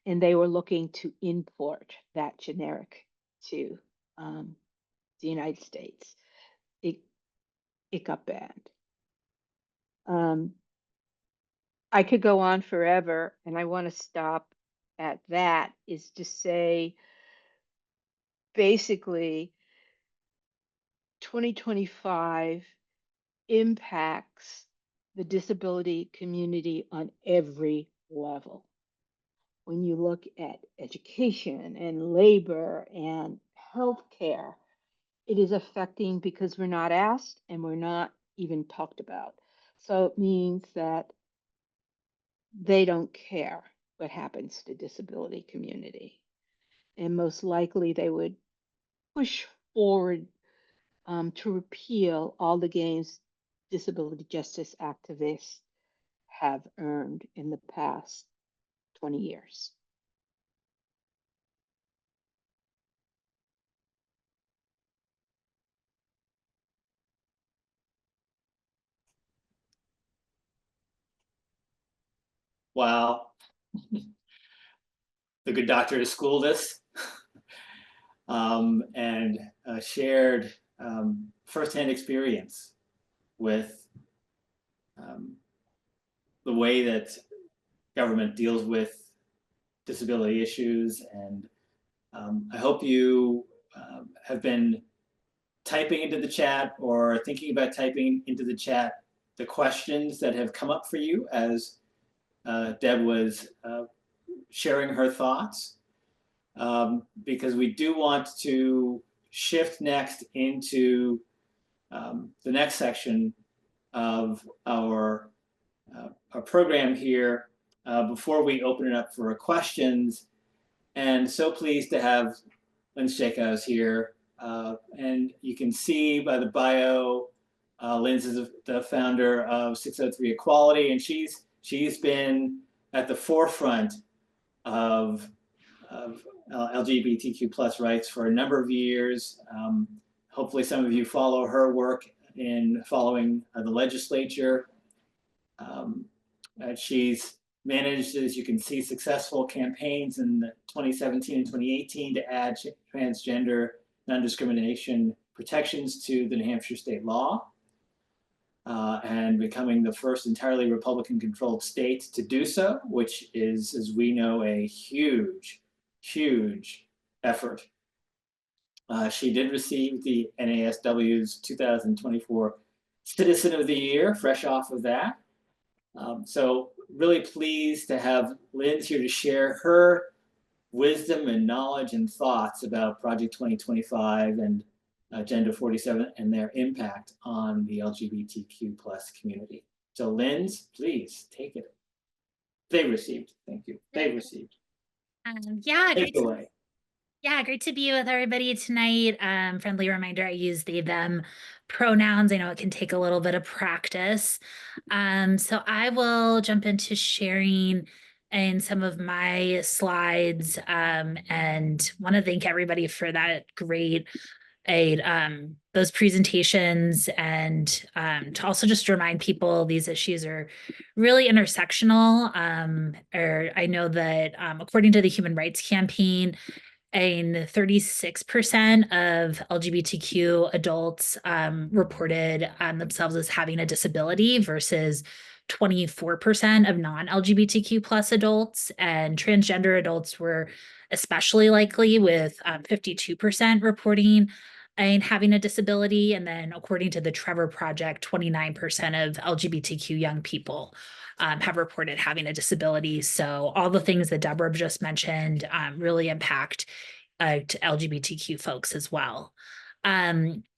and they were looking to import that generic to the United States. It got banned. I could go on forever, and I want to stop at that, is to say, basically, 2025 impacts the disability community on every level. When you look at education and labor and healthcare, it is affecting because we're not asked and we're not even talked about. So it means that they don't care what happens to the disability community. And most likely they would push forward to repeal all the gains disability justice activists have earned in the past 20 years. Wow. The good doctor to school this and shared firsthand experience with the way that government deals with disability issues. And I hope you have been typing into the chat or thinking about typing into the chat the questions that have come up for you as Deb was sharing her thoughts, because we do want to shift next into the next section of our program here before we open it up for questions. And so pleased to have Lynn Steakhouse here. And you can see by the bio, Lynn's is the founder of 603 Equality, and she's been at the forefront of LGBTQ plus rights for a number of years. Hopefully some of you follow her work in following the legislature. She's managed, as you can see, successful campaigns in 2017 and 2018 to add transgender non-discrimination protections to the New Hampshire state law, and becoming the first entirely Republican-controlled state to do so, which is, as we know, a huge, huge effort. She did receive the NASW's 2024 Citizen of the Year, fresh off of that. So really pleased to have Lynn here to share her wisdom and knowledge and thoughts about Project 2025 and Agenda 47 and their impact on the LGBTQ plus community. So Lynn, please take it. They received, thank you. They received. Yeah, take it away. Yeah, great to be with everybody tonight. Friendly reminder, I use they, them pronouns. I know it can take a little bit of practice. So I will jump into sharing in some of my slides, and want to thank everybody for that great aid, those presentations, and to also just remind people these issues are really intersectional. Or I know that according to the Human Rights Campaign, and 36% of LGBTQ adults reported themselves as having a disability versus 24% of non-LGBTQ plus adults, and transgender adults were especially likely, with 52% reporting and having a disability. And then according to the Trevor Project, 29% of LGBTQ young people have reported having a disability. So all the things that Deborah just mentioned really impact to LGBTQ folks as well.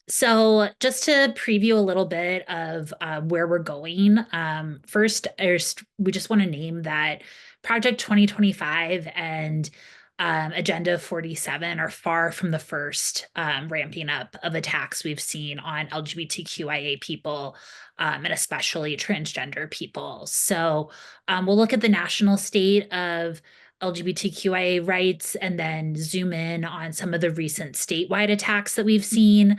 So just to preview a little bit of where we're going, first, we just want to name that Project 2025 and Agenda 47 are far from the first ramping up of attacks we've seen on LGBTQIA people, and especially transgender people. So we'll look at the national state of LGBTQIA rights and then zoom in on some of the recent statewide attacks that we've seen.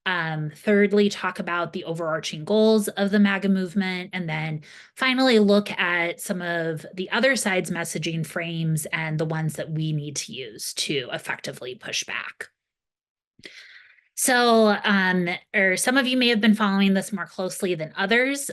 Thirdly, talk about the overarching goals of the MAGA movement, and then finally look at some of the other side's messaging frames and the ones that we need to use to effectively push back. So, or some of you may have been following this more closely than others,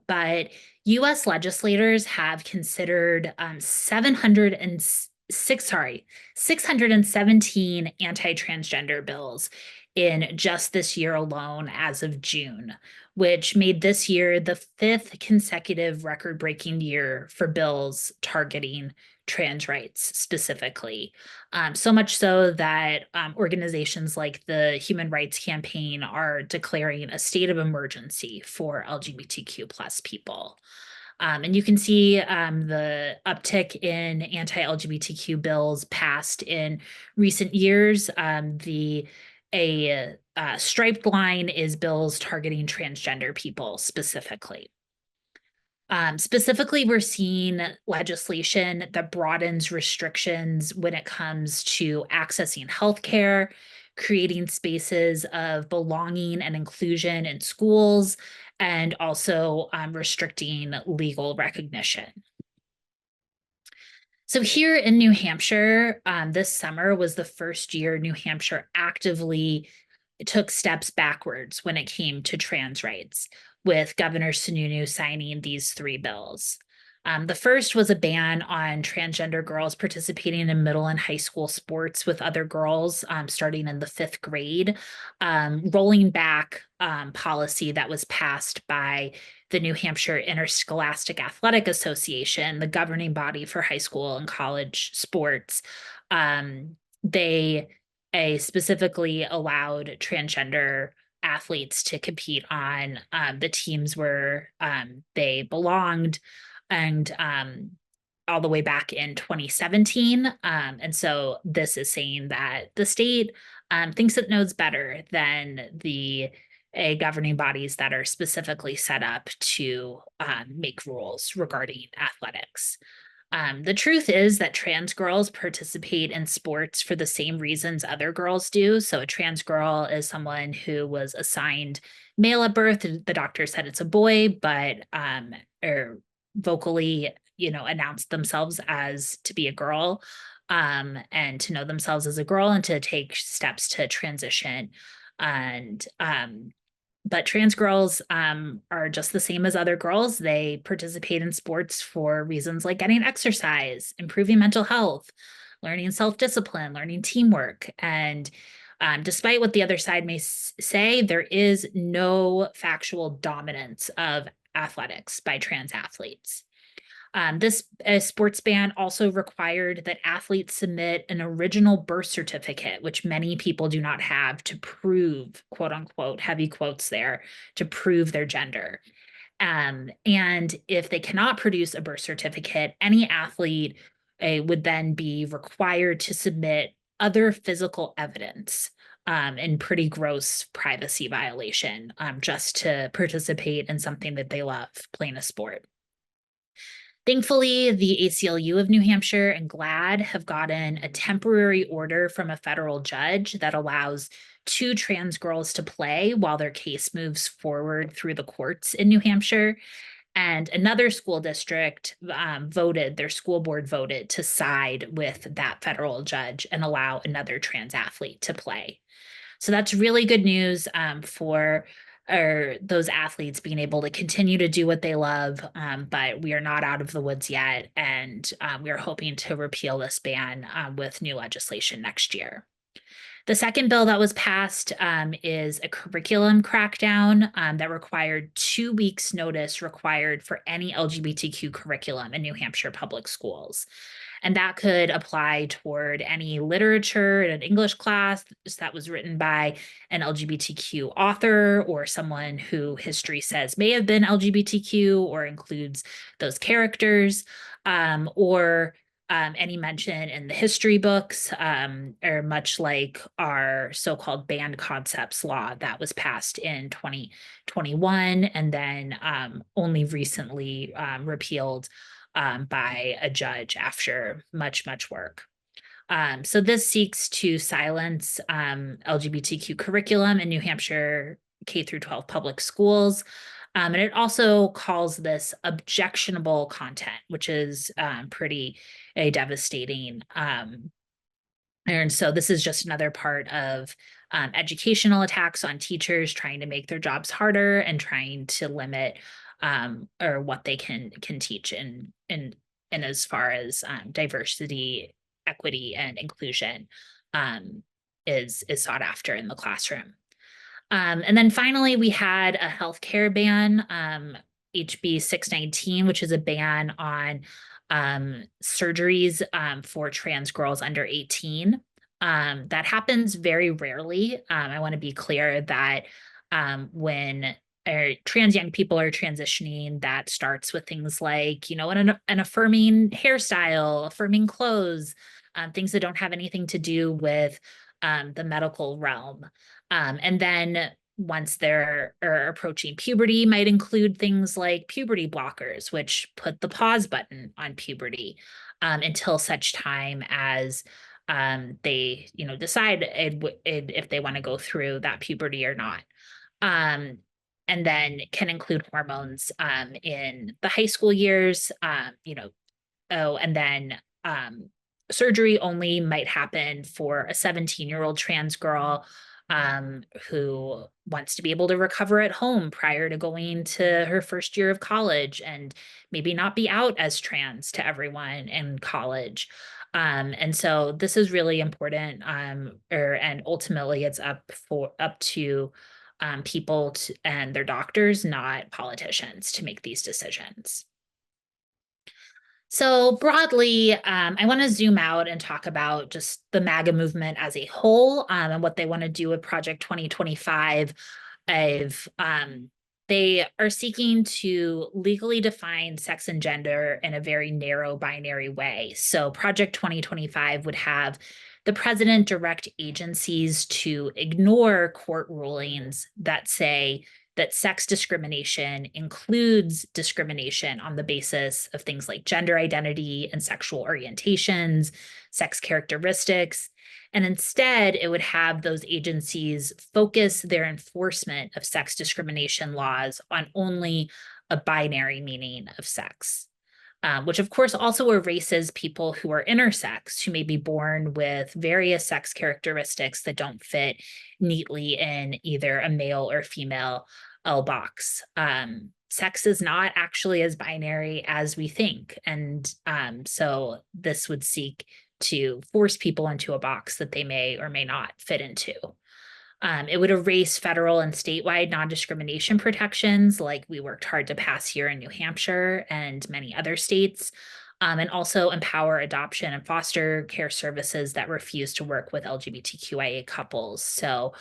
but U.S. legislators have considered 617 anti-transgender bills in just this year alone as of June, which made this year the 5th consecutive record-breaking year for bills targeting trans rights specifically. So much so that organizations like the Human Rights Campaign are declaring a state of emergency for LGBTQ plus people. And you can see the uptick in anti-LGBTQ bills passed in recent years. A striped line is bills targeting transgender people specifically. Specifically, we're seeing legislation that broadens restrictions when it comes to accessing healthcare, creating spaces of belonging and inclusion in schools, and also restricting legal recognition. So here in New Hampshire, this summer was the first year New Hampshire actively took steps backwards when it came to trans rights, with Governor Sununu signing these 3 bills. The first was a ban on transgender girls participating in middle and high school sports with other girls starting in the 5th grade, rolling back policy that was passed by the New Hampshire Interscholastic Athletic Association, the governing body for high school and college sports. They specifically allowed transgender athletes to compete on the teams where they belonged, and all the way back in 2017. And so this is saying that the state thinks it knows better than the governing bodies that are specifically set up to make rules regarding athletics. The truth is that trans girls participate in sports for the same reasons other girls do. So a trans girl is someone who was assigned male at birth. The doctor said it's a boy, but or vocally, announced themselves as to be a girl, and to know themselves as a girl and to take steps to transition. And but trans girls are just the same as other girls. They participate in sports for reasons like getting exercise, improving mental health, learning self-discipline, learning teamwork. And despite what the other side may say, there is no factual dominance of athletics by trans athletes. This sports ban also required that athletes submit an original birth certificate, which many people do not have, to prove, quote unquote, heavy quotes there, to prove their gender. And if they cannot produce a birth certificate, any athlete would then be required to submit other physical evidence in pretty gross privacy violation, just to participate in something that they love, playing a sport. Thankfully, the ACLU of New Hampshire and GLAAD have gotten a temporary order from a federal judge that allows 2 trans girls to play while their case moves forward through the courts in New Hampshire. And another school district their school board voted to side with that federal judge and allow another trans athlete to play. So that's really good news for those athletes being able to continue to do what they love, but we are not out of the woods yet, and we are hoping to repeal this ban with new legislation next year. The second bill that was passed is a curriculum crackdown that required 2 weeks notice required for any LGBTQ curriculum in New Hampshire public schools. And that could apply toward any literature in an English class that was written by an LGBTQ author or someone who history says may have been LGBTQ or includes those characters, or any mention in the history books, or much like our so-called banned concepts law that was passed in 2021 and then only recently repealed by a judge after much work. So this seeks to silence LGBTQ curriculum in New Hampshire K-12 public schools. And it also calls this objectionable content, which is pretty devastating. And so this is just another part of educational attacks on teachers trying to make their jobs harder and trying to limit or what they can teach in as far as diversity, equity, and inclusion is sought after in the classroom. And then finally, we had a healthcare ban, HB 619, which is a ban on surgeries for trans girls under 18. That happens very rarely. I want to be clear that when trans young people are transitioning, that starts with things like, an affirming hairstyle, affirming clothes, things that don't have anything to do with the medical realm. And then once they're approaching puberty, might include things like puberty blockers, which put the pause button on puberty until such time as they, decide if they want to go through that puberty or not. And then can include hormones in the high school years, and then surgery only might happen for a 17-year-old trans girl who wants to be able to recover at home prior to going to her first year of college and maybe not be out as trans to everyone in college. And so this is really important, and ultimately it's up to people and their doctors, not politicians, to make these decisions. So broadly, I want to zoom out and talk about just the MAGA movement as a whole, and what they want to do with Project 2025. They are seeking to legally define sex and gender in a very narrow binary way. So Project 2025 would have the president direct agencies to ignore court rulings that say that sex discrimination includes discrimination on the basis of things like gender identity and sexual orientations, sex characteristics. And instead, it would have those agencies focus their enforcement of sex discrimination laws on only a binary meaning of sex. Which of course also erases people who are intersex, who may be born with various sex characteristics that don't fit neatly in either a male or female box. Sex is not actually as binary as we think. And so this would seek to force people into a box that they may or may not fit into. It would erase federal and statewide non-discrimination protections like we worked hard to pass here in New Hampshire and many other states, and also empower adoption and foster care services that refuse to work with LGBTQIA couples. So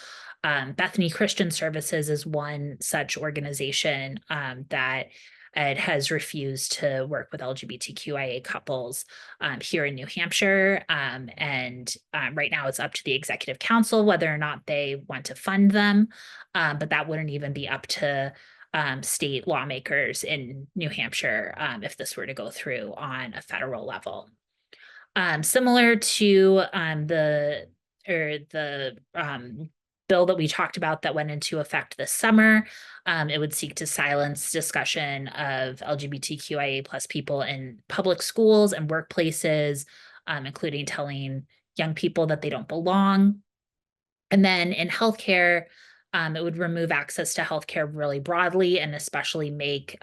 Bethany Christian Services is one such organization that it has refused to work with LGBTQIA couples here in New Hampshire. And right now it's up to the executive council whether or not they want to fund them, but that wouldn't even be up to state lawmakers in New Hampshire if this were to go through on a federal level. Similar to the bill that we talked about that went into effect this summer, it would seek to silence discussion of LGBTQIA plus people in public schools and workplaces, including telling young people that they don't belong. And then in healthcare, it would remove access to healthcare really broadly and especially make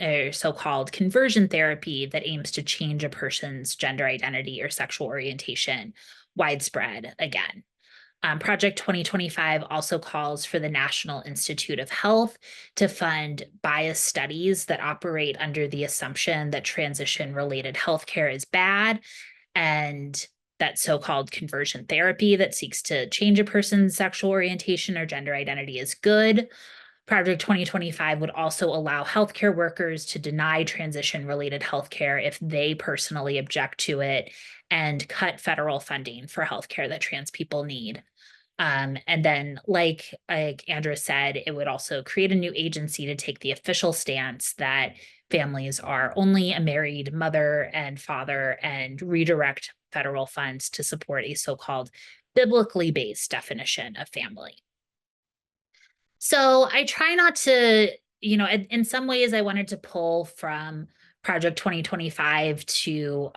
a so-called conversion therapy that aims to change a person's gender identity or sexual orientation widespread again. Project 2025 also calls for the National Institute of Health to fund bias studies that operate under the assumption that transition-related healthcare is bad, and that so-called conversion therapy that seeks to change a person's sexual orientation or gender identity is good. Project 2025 would also allow healthcare workers to deny transition-related healthcare if they personally object to it, and cut federal funding for healthcare that trans people need. And then, like Andrea said, it would also create a new agency to take the official stance that families are only a married mother and father, and redirect federal funds to support a so-called biblically based definition of family. So I try not to, in some ways I wanted to pull from Project 2025 to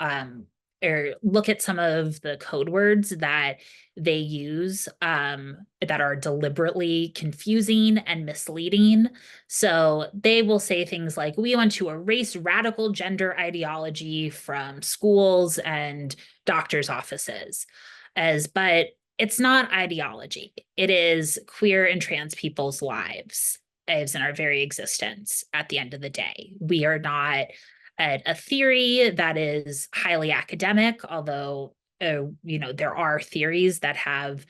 or look at some of the code words that they use that are deliberately confusing and misleading. So they will say things like, we want to erase radical gender ideology from schools and doctors' offices, but it's not ideology. It is queer and trans people's lives in our very existence at the end of the day. We are not a theory that is highly academic, although there are theories that have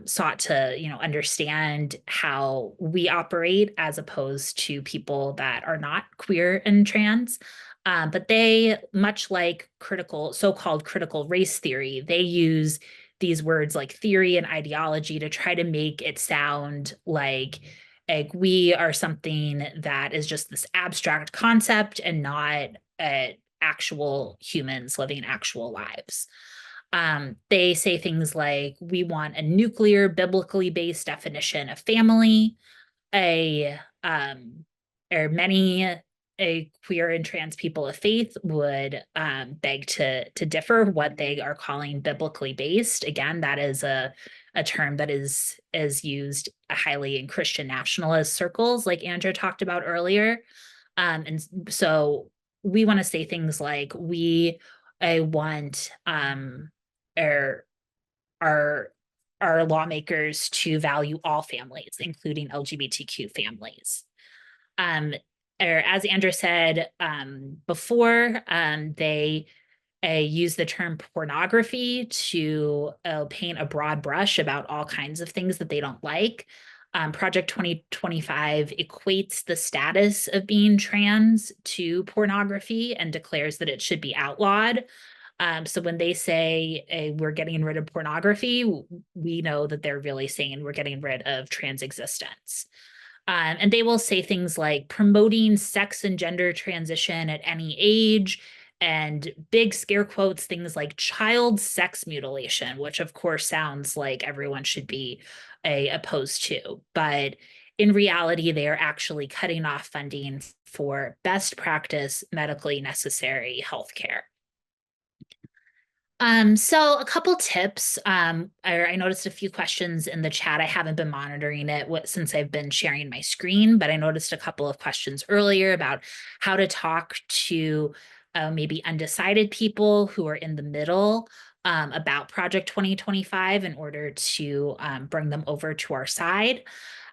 sought to understand how we operate as opposed to people that are not queer and trans. But they, much like so-called critical race theory, they use these words like theory and ideology to try to make it sound like we are something that is just this abstract concept and not actual humans living actual lives. They say things like, we want a nuclear, biblically based definition of family, or many queer and trans people of faith would beg to differ what they are calling biblically based. Again, that is a term that is used highly in Christian nationalist circles, like Andrea talked about earlier. And so we want to say things like, we want our lawmakers to value all families, including LGBTQ families. as Andrea said before, they use the term pornography to paint a broad brush about all kinds of things that they don't like. Project 2025 equates the status of being trans to pornography and declares that it should be outlawed. So when they say we're getting rid of pornography, we know that they're really saying we're getting rid of trans existence. And they will say things like promoting sex and gender transition at any age, and big scare quotes, things like child sex mutilation, which of course sounds like everyone should be opposed to. But in reality, they are actually cutting off funding for best practice medically necessary healthcare. So a couple tips. I noticed a few questions in the chat. I haven't been monitoring it since I've been sharing my screen, but I noticed a couple of questions earlier about how to talk to maybe undecided people who are in the middle about Project 2025 in order to bring them over to our side.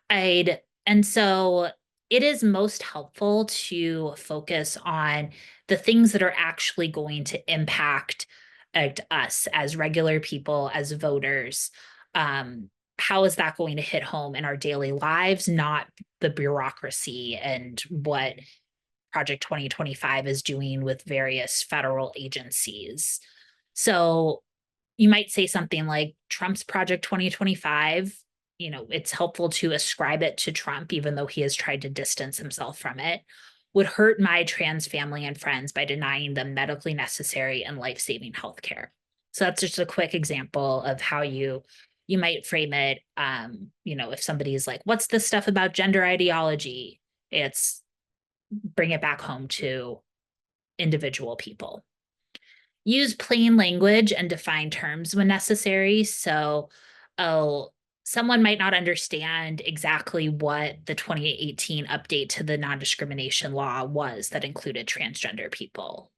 And so it is most helpful to focus on the things that are actually going to impact us as regular people, as voters. How is that going to hit home in our daily lives, not the bureaucracy and what Project 2025 is doing with various federal agencies? So you might say something like Trump's Project 2025, it's helpful to ascribe it to Trump, even though he has tried to distance himself from it, would hurt my trans family and friends by denying them medically necessary and life-saving healthcare. So that's just a quick example of how you might frame it. If somebody's like, what's this stuff about gender ideology? It's bring it back home to individual people. Use plain language and define terms when necessary. So, someone might not understand exactly what the 2018 update to the non-discrimination law was that included transgender people.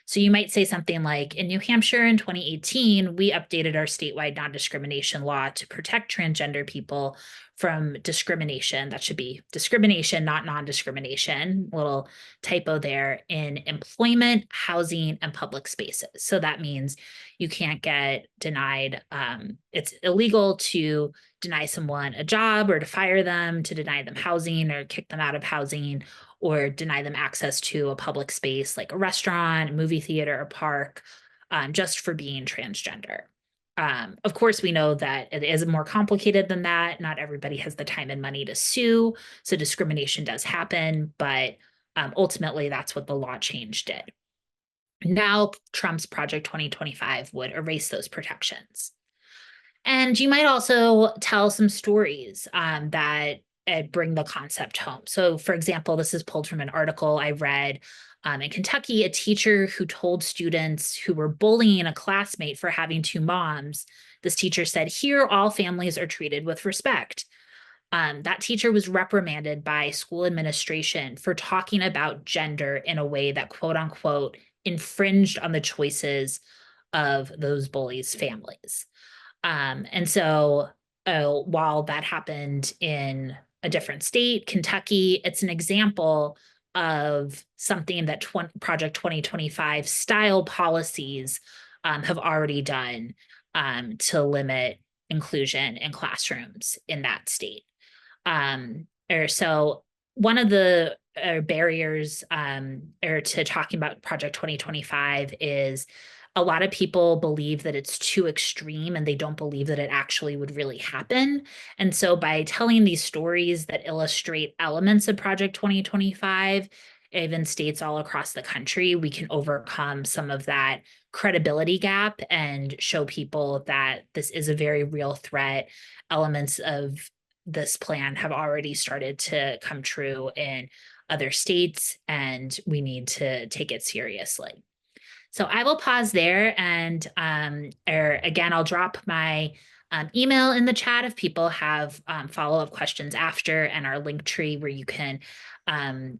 So you might say something like, in New Hampshire in 2018, we updated our statewide non-discrimination law to protect transgender people from discrimination. That should be discrimination, not non-discrimination. Little typo there, in employment, housing, and public spaces. So that means you can't get denied. It's illegal to deny someone a job or to fire them, to deny them housing or kick them out of housing, or deny them access to a public space like a restaurant, a movie theater, a park, just for being transgender. Of course, we know that it is more complicated than that. Not everybody has the time and money to sue, so discrimination does happen, but ultimately that's what the law change did. Now, Trump's Project 2025 would erase those protections. And you might also tell some stories that bring the concept home. So, for example, this is pulled from an article I read in Kentucky. A teacher who told students who were bullying a classmate for having two moms, this teacher said, "Here, all families are treated with respect." That teacher was reprimanded by school administration for talking about gender in a way that, quote unquote, infringed on the choices of those bullies' families. And so while that happened in a different state, Kentucky, it's an example of something that Project 2025 style policies have already done to limit inclusion in classrooms in that state. So one of the barriers to talking about Project 2025 is a lot of people believe that it's too extreme and they don't believe that it actually would really happen. And so by telling these stories that illustrate elements of Project 2025, even states all across the country, we can overcome some of that credibility gap and show people that this is a very real threat. Elements of this plan have already started to come true in other states, and we need to take it seriously. So I will pause there, and again, I'll drop my email in the chat if people have follow-up questions after, and our link tree where you can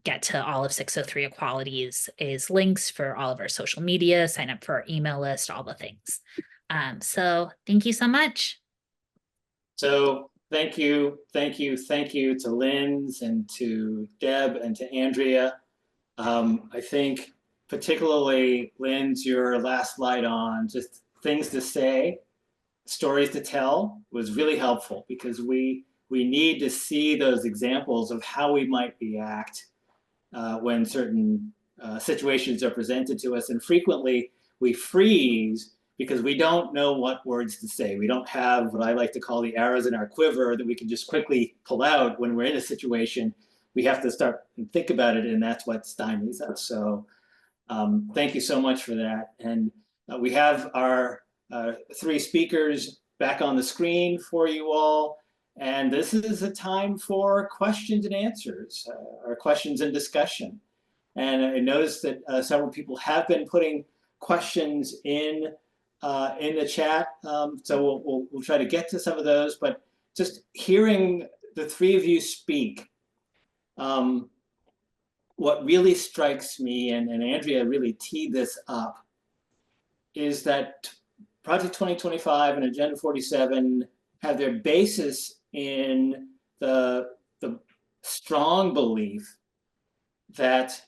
get to all of 603 Equalities is links for all of our social media, sign up for our email list, all the things. So thank you so much. So Thank you to Linz and to Deb and to Andrea. I think particularly Linz, your last slide on just things to say, stories to tell was really helpful, because we need to see those examples of how we might react when certain situations are presented to us. And frequently we freeze because we don't know what words to say. We don't have what I like to call the arrows in our quiver that we can just quickly pull out when we're in a situation. We have to start and think about it, and that's what stymies us. So thank you so much for that. And we have our three speakers back on the screen for you all. And this is a time for questions and answers, or questions and discussion. And I noticed that several people have been putting questions in the chat. So we'll try to get to some of those, but just hearing the three of you speak, what really strikes me, and Andrea really teed this up, is that Project 2025 and Agenda 47 have their basis in the strong belief that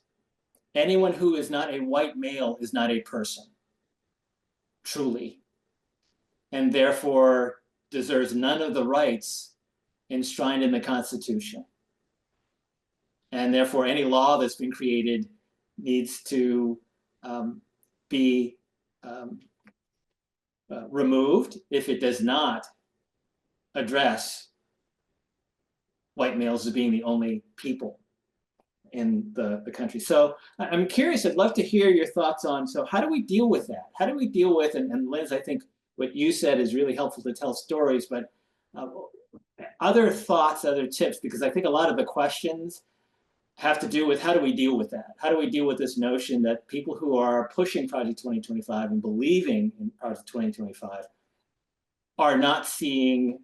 anyone who is not a white male is not a person, truly, and therefore deserves none of the rights enshrined in the Constitution. And therefore, any law that's been created needs to be removed if it does not address white males as being the only people in the country. So I'm curious, I'd love to hear your thoughts on, so how do we deal with that? How do we deal with, and Liz, I think what you said is really helpful to tell stories, but other thoughts, other tips, because I think a lot of the questions have to do with how do we deal with that? How do we deal with this notion that people who are pushing Project 2025 and believing in Project 2025 are not seeing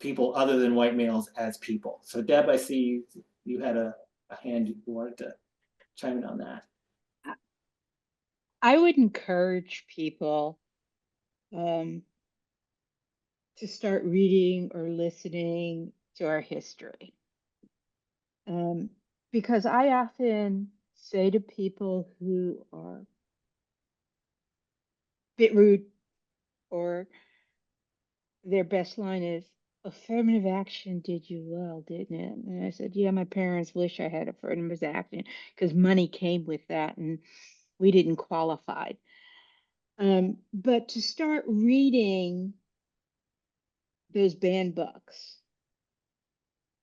people other than white males as people? So Deb, I see you had a hand, you wanted to chime in on that. I would encourage people to start reading or listening to our history. Because I often say to people who are a bit rude, or their best line is, affirmative action did you well, didn't it? And I said, yeah, my parents wish I had affirmative action, because money came with that and we didn't qualify. But to start reading those banned books,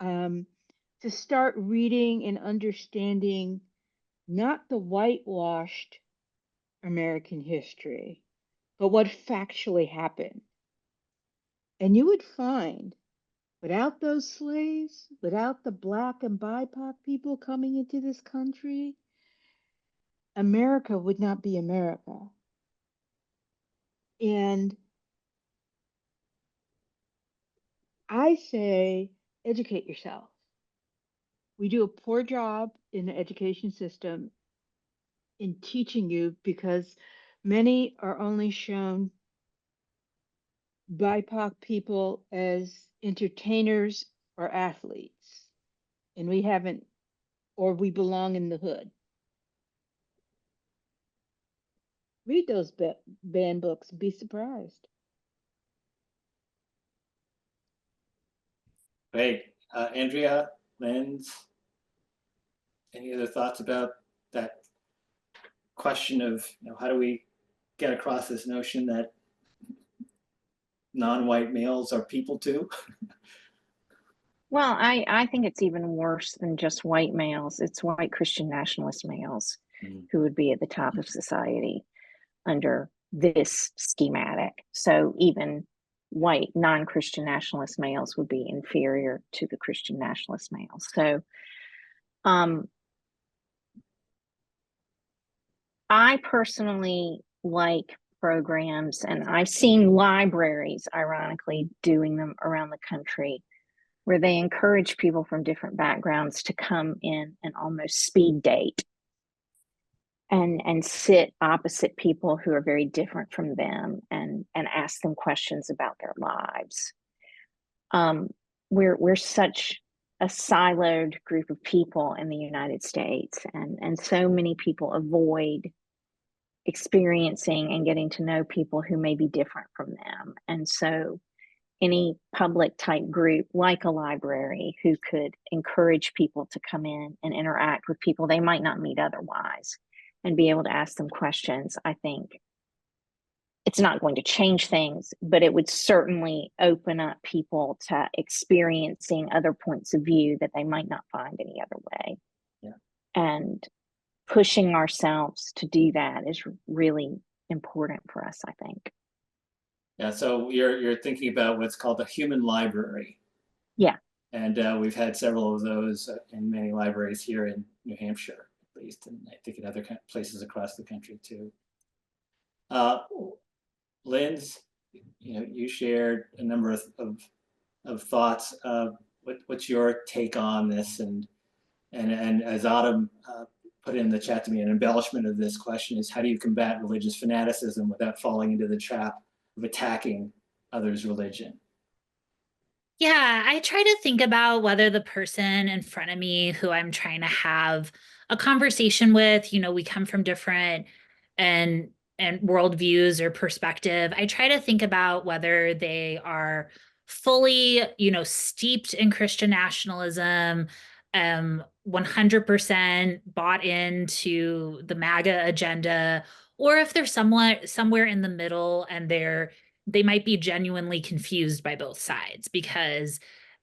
to start reading and understanding not the whitewashed American history, but what factually happened. And you would find, without those slaves, without the Black and BIPOC people coming into this country, America would not be America. And I say, educate yourself. We do a poor job in the education system in teaching you, because many are only shown BIPOC people as entertainers or athletes, and we haven't, or we belong in the hood. Read those banned books, be surprised. Great. Andrea, Linz, any other thoughts about that question of, how do we get across this notion that non-white males are people too? Well, I think it's even worse than just white males. It's white Christian nationalist males who would be at the top of society under this schematic. So even white non-Christian nationalist males would be inferior to the Christian nationalist males. So I personally like programs, and I've seen libraries, ironically, doing them around the country, where they encourage people from different backgrounds to come in and almost speed date and sit opposite people who are very different from them and ask them questions about their lives. we're such a siloed group of people in the United States, and so many people avoid experiencing and getting to know people who may be different from them. And so any public type group like a library who could encourage people to come in and interact with people they might not meet otherwise and be able to ask them questions, I think it's not going to change things, but it would certainly open up people to experiencing other points of view that they might not find any other way. Yeah. And pushing ourselves to do that is really important for us, I think. Yeah, so you're thinking about what's called the human library. Yeah. And we've had several of those in many libraries here in New Hampshire, at least, and I think in other places across the country too. Linz, you shared a number of thoughts. What's your take on this? And as Autumn put in the chat to me, an embellishment of this question is, how do you combat religious fanaticism without falling into the trap of attacking others' religion? Yeah, I try to think about whether the person in front of me who I'm trying to have a conversation with, we come from different and worldviews or perspective. I try to think about whether they are fully, steeped in Christian nationalism, 100% bought into the MAGA agenda, or if they're somewhere in the middle and they might be genuinely confused by both sides, because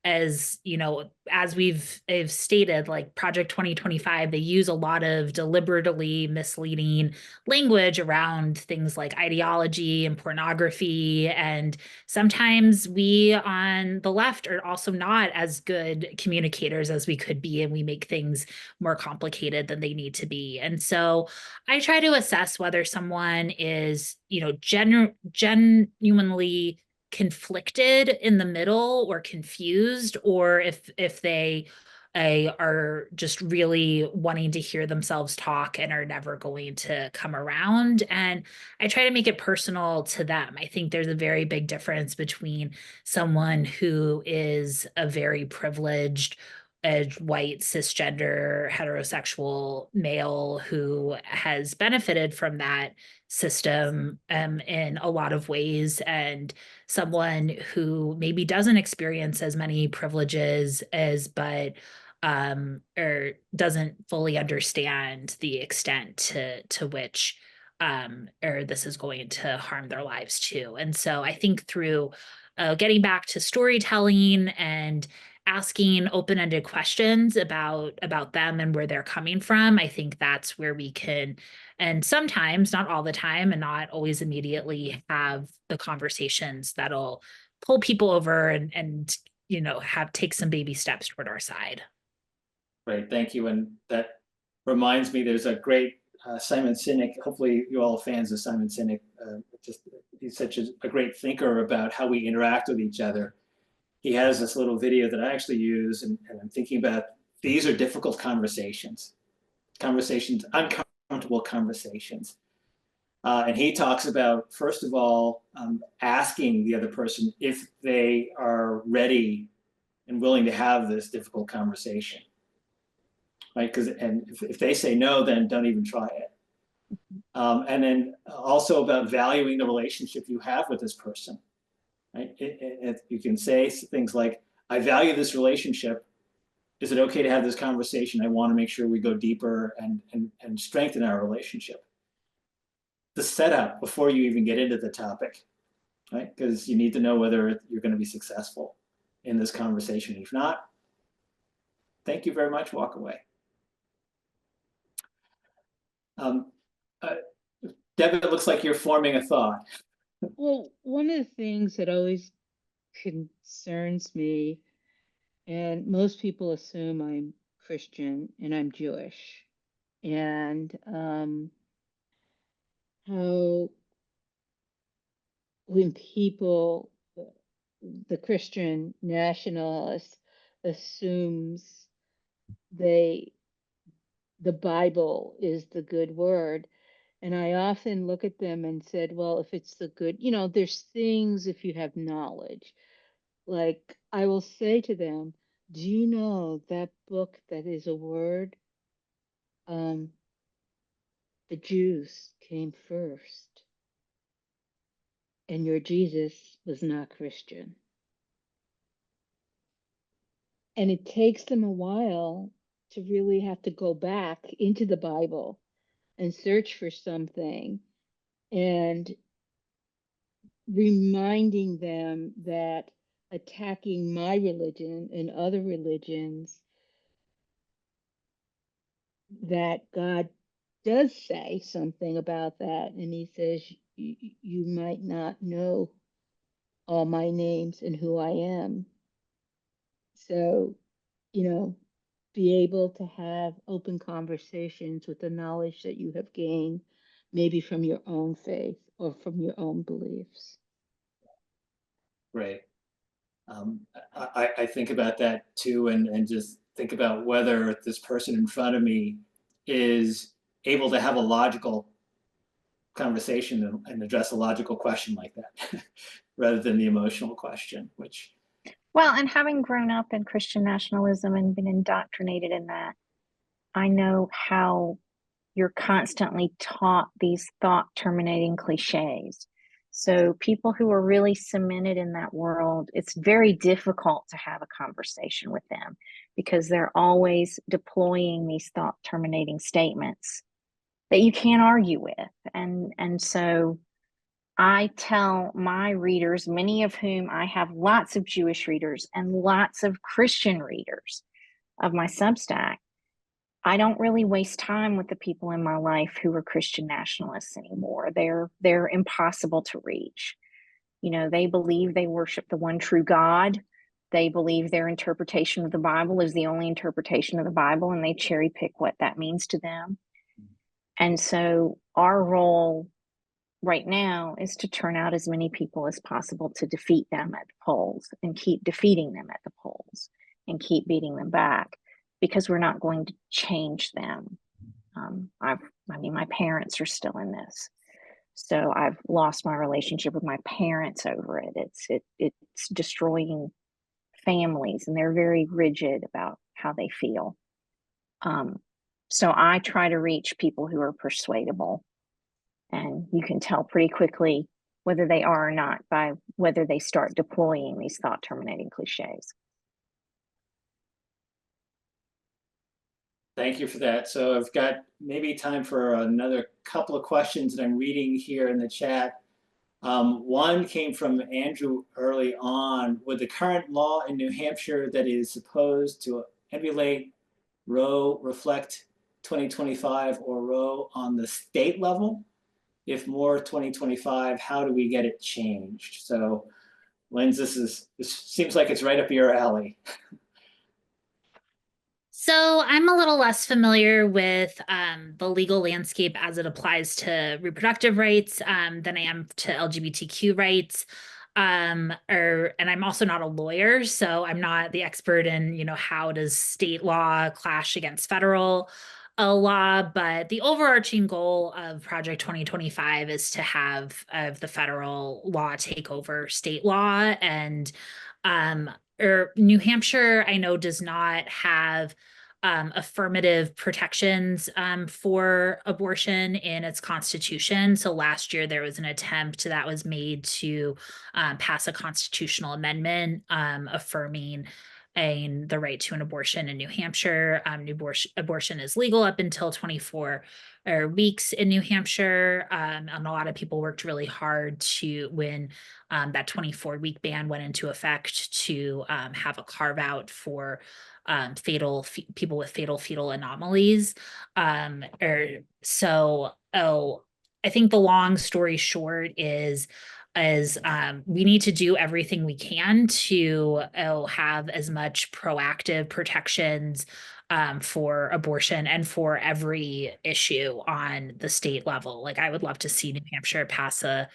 as we've stated, like Project 2025, they use a lot of deliberately misleading language around things like ideology and pornography. And sometimes we on the left are also not as good communicators as we could be, and we make things more complicated than they need to be. And so I try to assess whether someone is, genuinely conflicted in the middle or confused, or if they are just really wanting to hear themselves talk and are never going to come around. And I try to make it personal to them. I think there's a very big difference between someone who is a very privileged white cisgender heterosexual male who has benefited from that system in a lot of ways, and someone who maybe doesn't experience as many privileges but or doesn't fully understand the extent to which or this is going to harm their lives too. And so I think through getting back to storytelling and asking open-ended questions about them and where they're coming from, I think that's where we can, and sometimes, not all the time and not always immediately, have the conversations that'll pull people over and take some baby steps toward our side. Great, thank you. And that reminds me, there's a great Simon Sinek. Hopefully you all are fans of Simon Sinek. He's such a great thinker about how we interact with each other. He has this little video that I actually use, and I'm thinking about, these are difficult conversations, uncomfortable conversations. And he talks about, first of all, asking the other person if they are ready and willing to have this difficult conversation, right? And if they say no, then don't even try it. And then also about valuing the relationship you have with this person. Right? You can say things like, I value this relationship. Is it okay to have this conversation? I want to make sure we go deeper and strengthen our relationship. The setup before you even get into the topic, right? Because you need to know whether you're going to be successful in this conversation. If not, thank you very much, walk away. Deb, it looks like you're forming a thought. Well, one of the things that always concerns me, and most people assume I'm Christian and I'm Jewish, and how when people, the Christian nationalist assumes the Bible is the good word. And I often look at them and said, well, if it's the good, there's things, if you have knowledge, Like, I will say to them, do you know that book that is a word? The Jews came first, and your Jesus was not Christian. And it takes them a while to really have to go back into the Bible and search for something, and reminding them that attacking my religion and other religions, that God does say something about that. And he says, you might not know all my names and who I am. So, be able to have open conversations with the knowledge that you have gained, maybe from your own faith or from your own beliefs. Right. I think about that too, and just think about whether this person in front of me is able to have a logical conversation and address a logical question like that, rather than the emotional question, which. Well, and having grown up in Christian nationalism and been indoctrinated in that, I know how you're constantly taught these thought terminating cliches. So people who are really cemented in that world, it's very difficult to have a conversation with them because they're always deploying these thought terminating statements that you can't argue with. And so I tell my readers, many of whom I have lots of Jewish readers and lots of Christian readers of my Substack, I don't really waste time with the people in my life who are Christian nationalists anymore. They're impossible to reach. They believe they worship the one true God. They believe their interpretation of the Bible is the only interpretation of the Bible, and they cherry pick what that means to them. And so our role right now is to turn out as many people as possible to defeat them at the polls and keep defeating them at the polls and keep beating them back, because we're not going to change them. My parents are still in this. So I've lost my relationship with my parents over it. It's destroying families, and they're very rigid about how they feel. So I try to reach people who are persuadable, and you can tell pretty quickly whether they are or not by whether they start deploying these thought terminating cliches. Thank you for that. So I've got maybe time for another couple of questions that I'm reading here in the chat. One came from Andrew early on. Would the current law in New Hampshire that is supposed to emulate Roe reflect 2025 or Roe on the state level? If more 2025, how do we get it changed? So, Linz, this seems like it's right up your alley. So I'm a little less familiar with the legal landscape as it applies to reproductive rights than I am to LGBTQ rights. And I'm also not a lawyer, so I'm not the expert in, how does state law clash against federal law. But the overarching goal of Project 2025 is to have the federal law take over state law. And New Hampshire, I know, does not have affirmative protections for abortion in its constitution. So last year there was an attempt that was made to pass a constitutional amendment affirming the right to an abortion in New Hampshire. Abortion is legal up until 24 weeks in New Hampshire. And a lot of people worked really hard when that 24-week ban went into effect to have a carve out for people with fatal fetal anomalies. I think the long story short is we need to do everything we can to have as much proactive protections for abortion and for every issue on the state level. Like, I would love to see New Hampshire pass a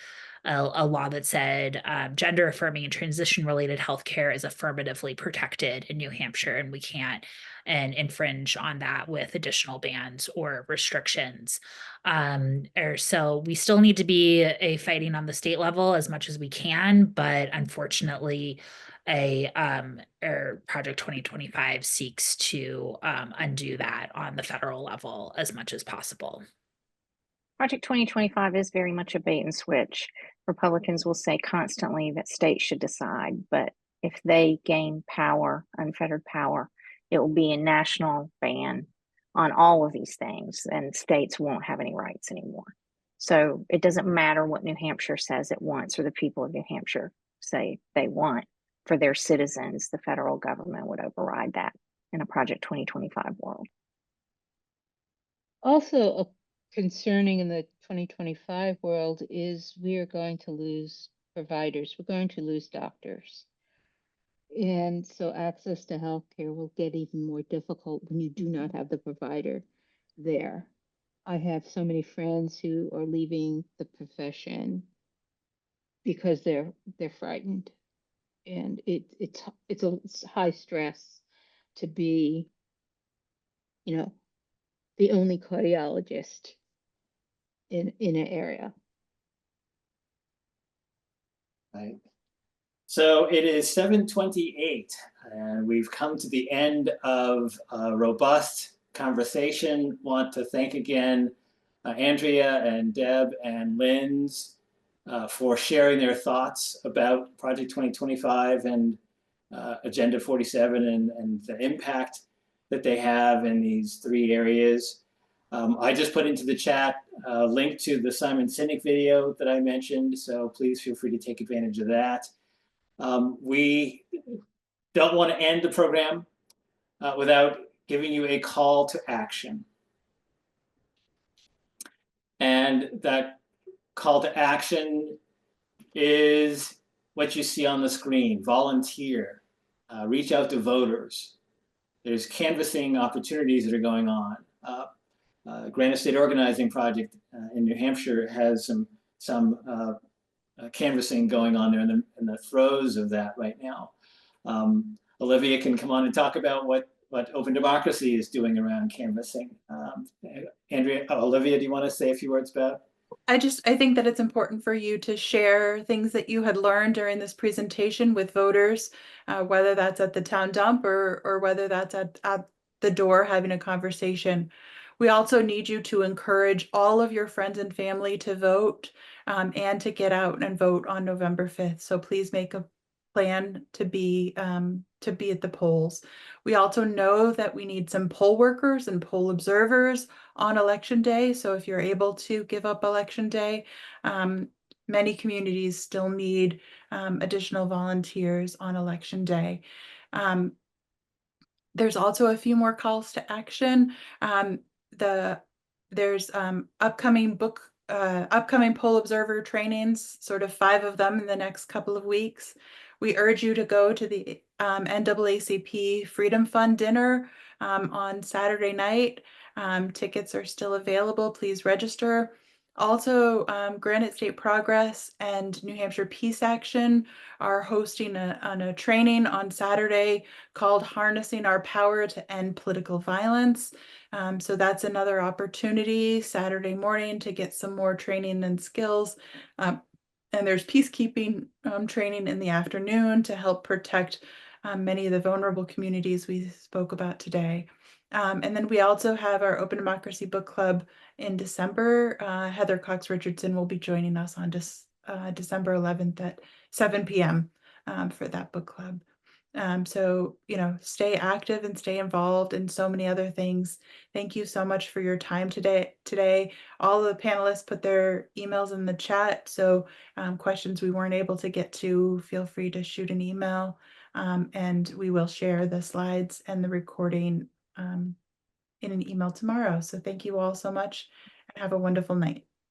law that said gender affirming and transition related healthcare is affirmatively protected in New Hampshire, and we can't infringe on that with additional bans or restrictions. So we still need to be fighting on the state level as much as we can, but unfortunately, or Project 2025 seeks to undo that on the federal level as much as possible. Project 2025 is very much a bait and switch. Republicans will say constantly that states should decide, but if they gain power, unfettered power, it will be a national ban on all of these things, and states won't have any rights anymore. So it doesn't matter what New Hampshire says it wants or the people of New Hampshire say they want for their citizens. The federal government would override that in a Project 2025 world. Also, concerning in the 2025 world is we are going to lose providers. We're going to lose doctors. And so access to healthcare will get even more difficult when you do not have the provider there. I have so many friends who are leaving the profession because they're frightened, and it's high stress to be, you know, the only cardiologist in an area. Right. So it is 7:28, and we've come to the end of a robust conversation. Want to thank again Andrea and Deb and Linz for sharing their thoughts about Project 2025 and Agenda 47 and the impact that they have in these three areas. I just put into the chat a link to the Simon Sinek video that I mentioned, so please feel free to take advantage of that. We don't want to end the program without giving you a call to action. And that call to action is what you see on the screen: volunteer, reach out to voters. There's canvassing opportunities that are going on. Granite State Organizing Project in New Hampshire has some canvassing going on there in the throes of that right now. Olivia can come on and talk about what Open Democracy is doing around canvassing. Olivia, do you want to say a few words about? I think that it's important for you to share things that you had learned during this presentation with voters, whether that's at the town dump or whether that's at the door having a conversation. We also need you to encourage all of your friends and family to vote and to get out and vote on November 5th. So please make a plan to be at the polls. We also know that we need some poll workers and poll observers on election day. So if you're able to give up election day, many communities still need additional volunteers on election day. There's also a few more calls to action. There's upcoming poll observer trainings, sort of 5 of them in the next couple of weeks. We urge you to go to the NAACP Freedom Fund dinner on Saturday night. Tickets are still available. Please register. Also, Granite State Progress and New Hampshire Peace Action are hosting a training on Saturday called Harnessing Our Power to End Political Violence. So that's another opportunity Saturday morning to get some more training and skills. And there's peacekeeping training in the afternoon to help protect many of the vulnerable communities we spoke about today. And then we also have our Open Democracy Book Club in December. Heather Cox Richardson will be joining us on December 11th at 7 p.m. For that book club. So, stay active and stay involved in so many other things. Thank you so much for your time today. All of the panelists put their emails in the chat. So questions we weren't able to get to, feel free to shoot an email. And we will share the slides and the recording in an email tomorrow. So thank you all so much and have a wonderful night.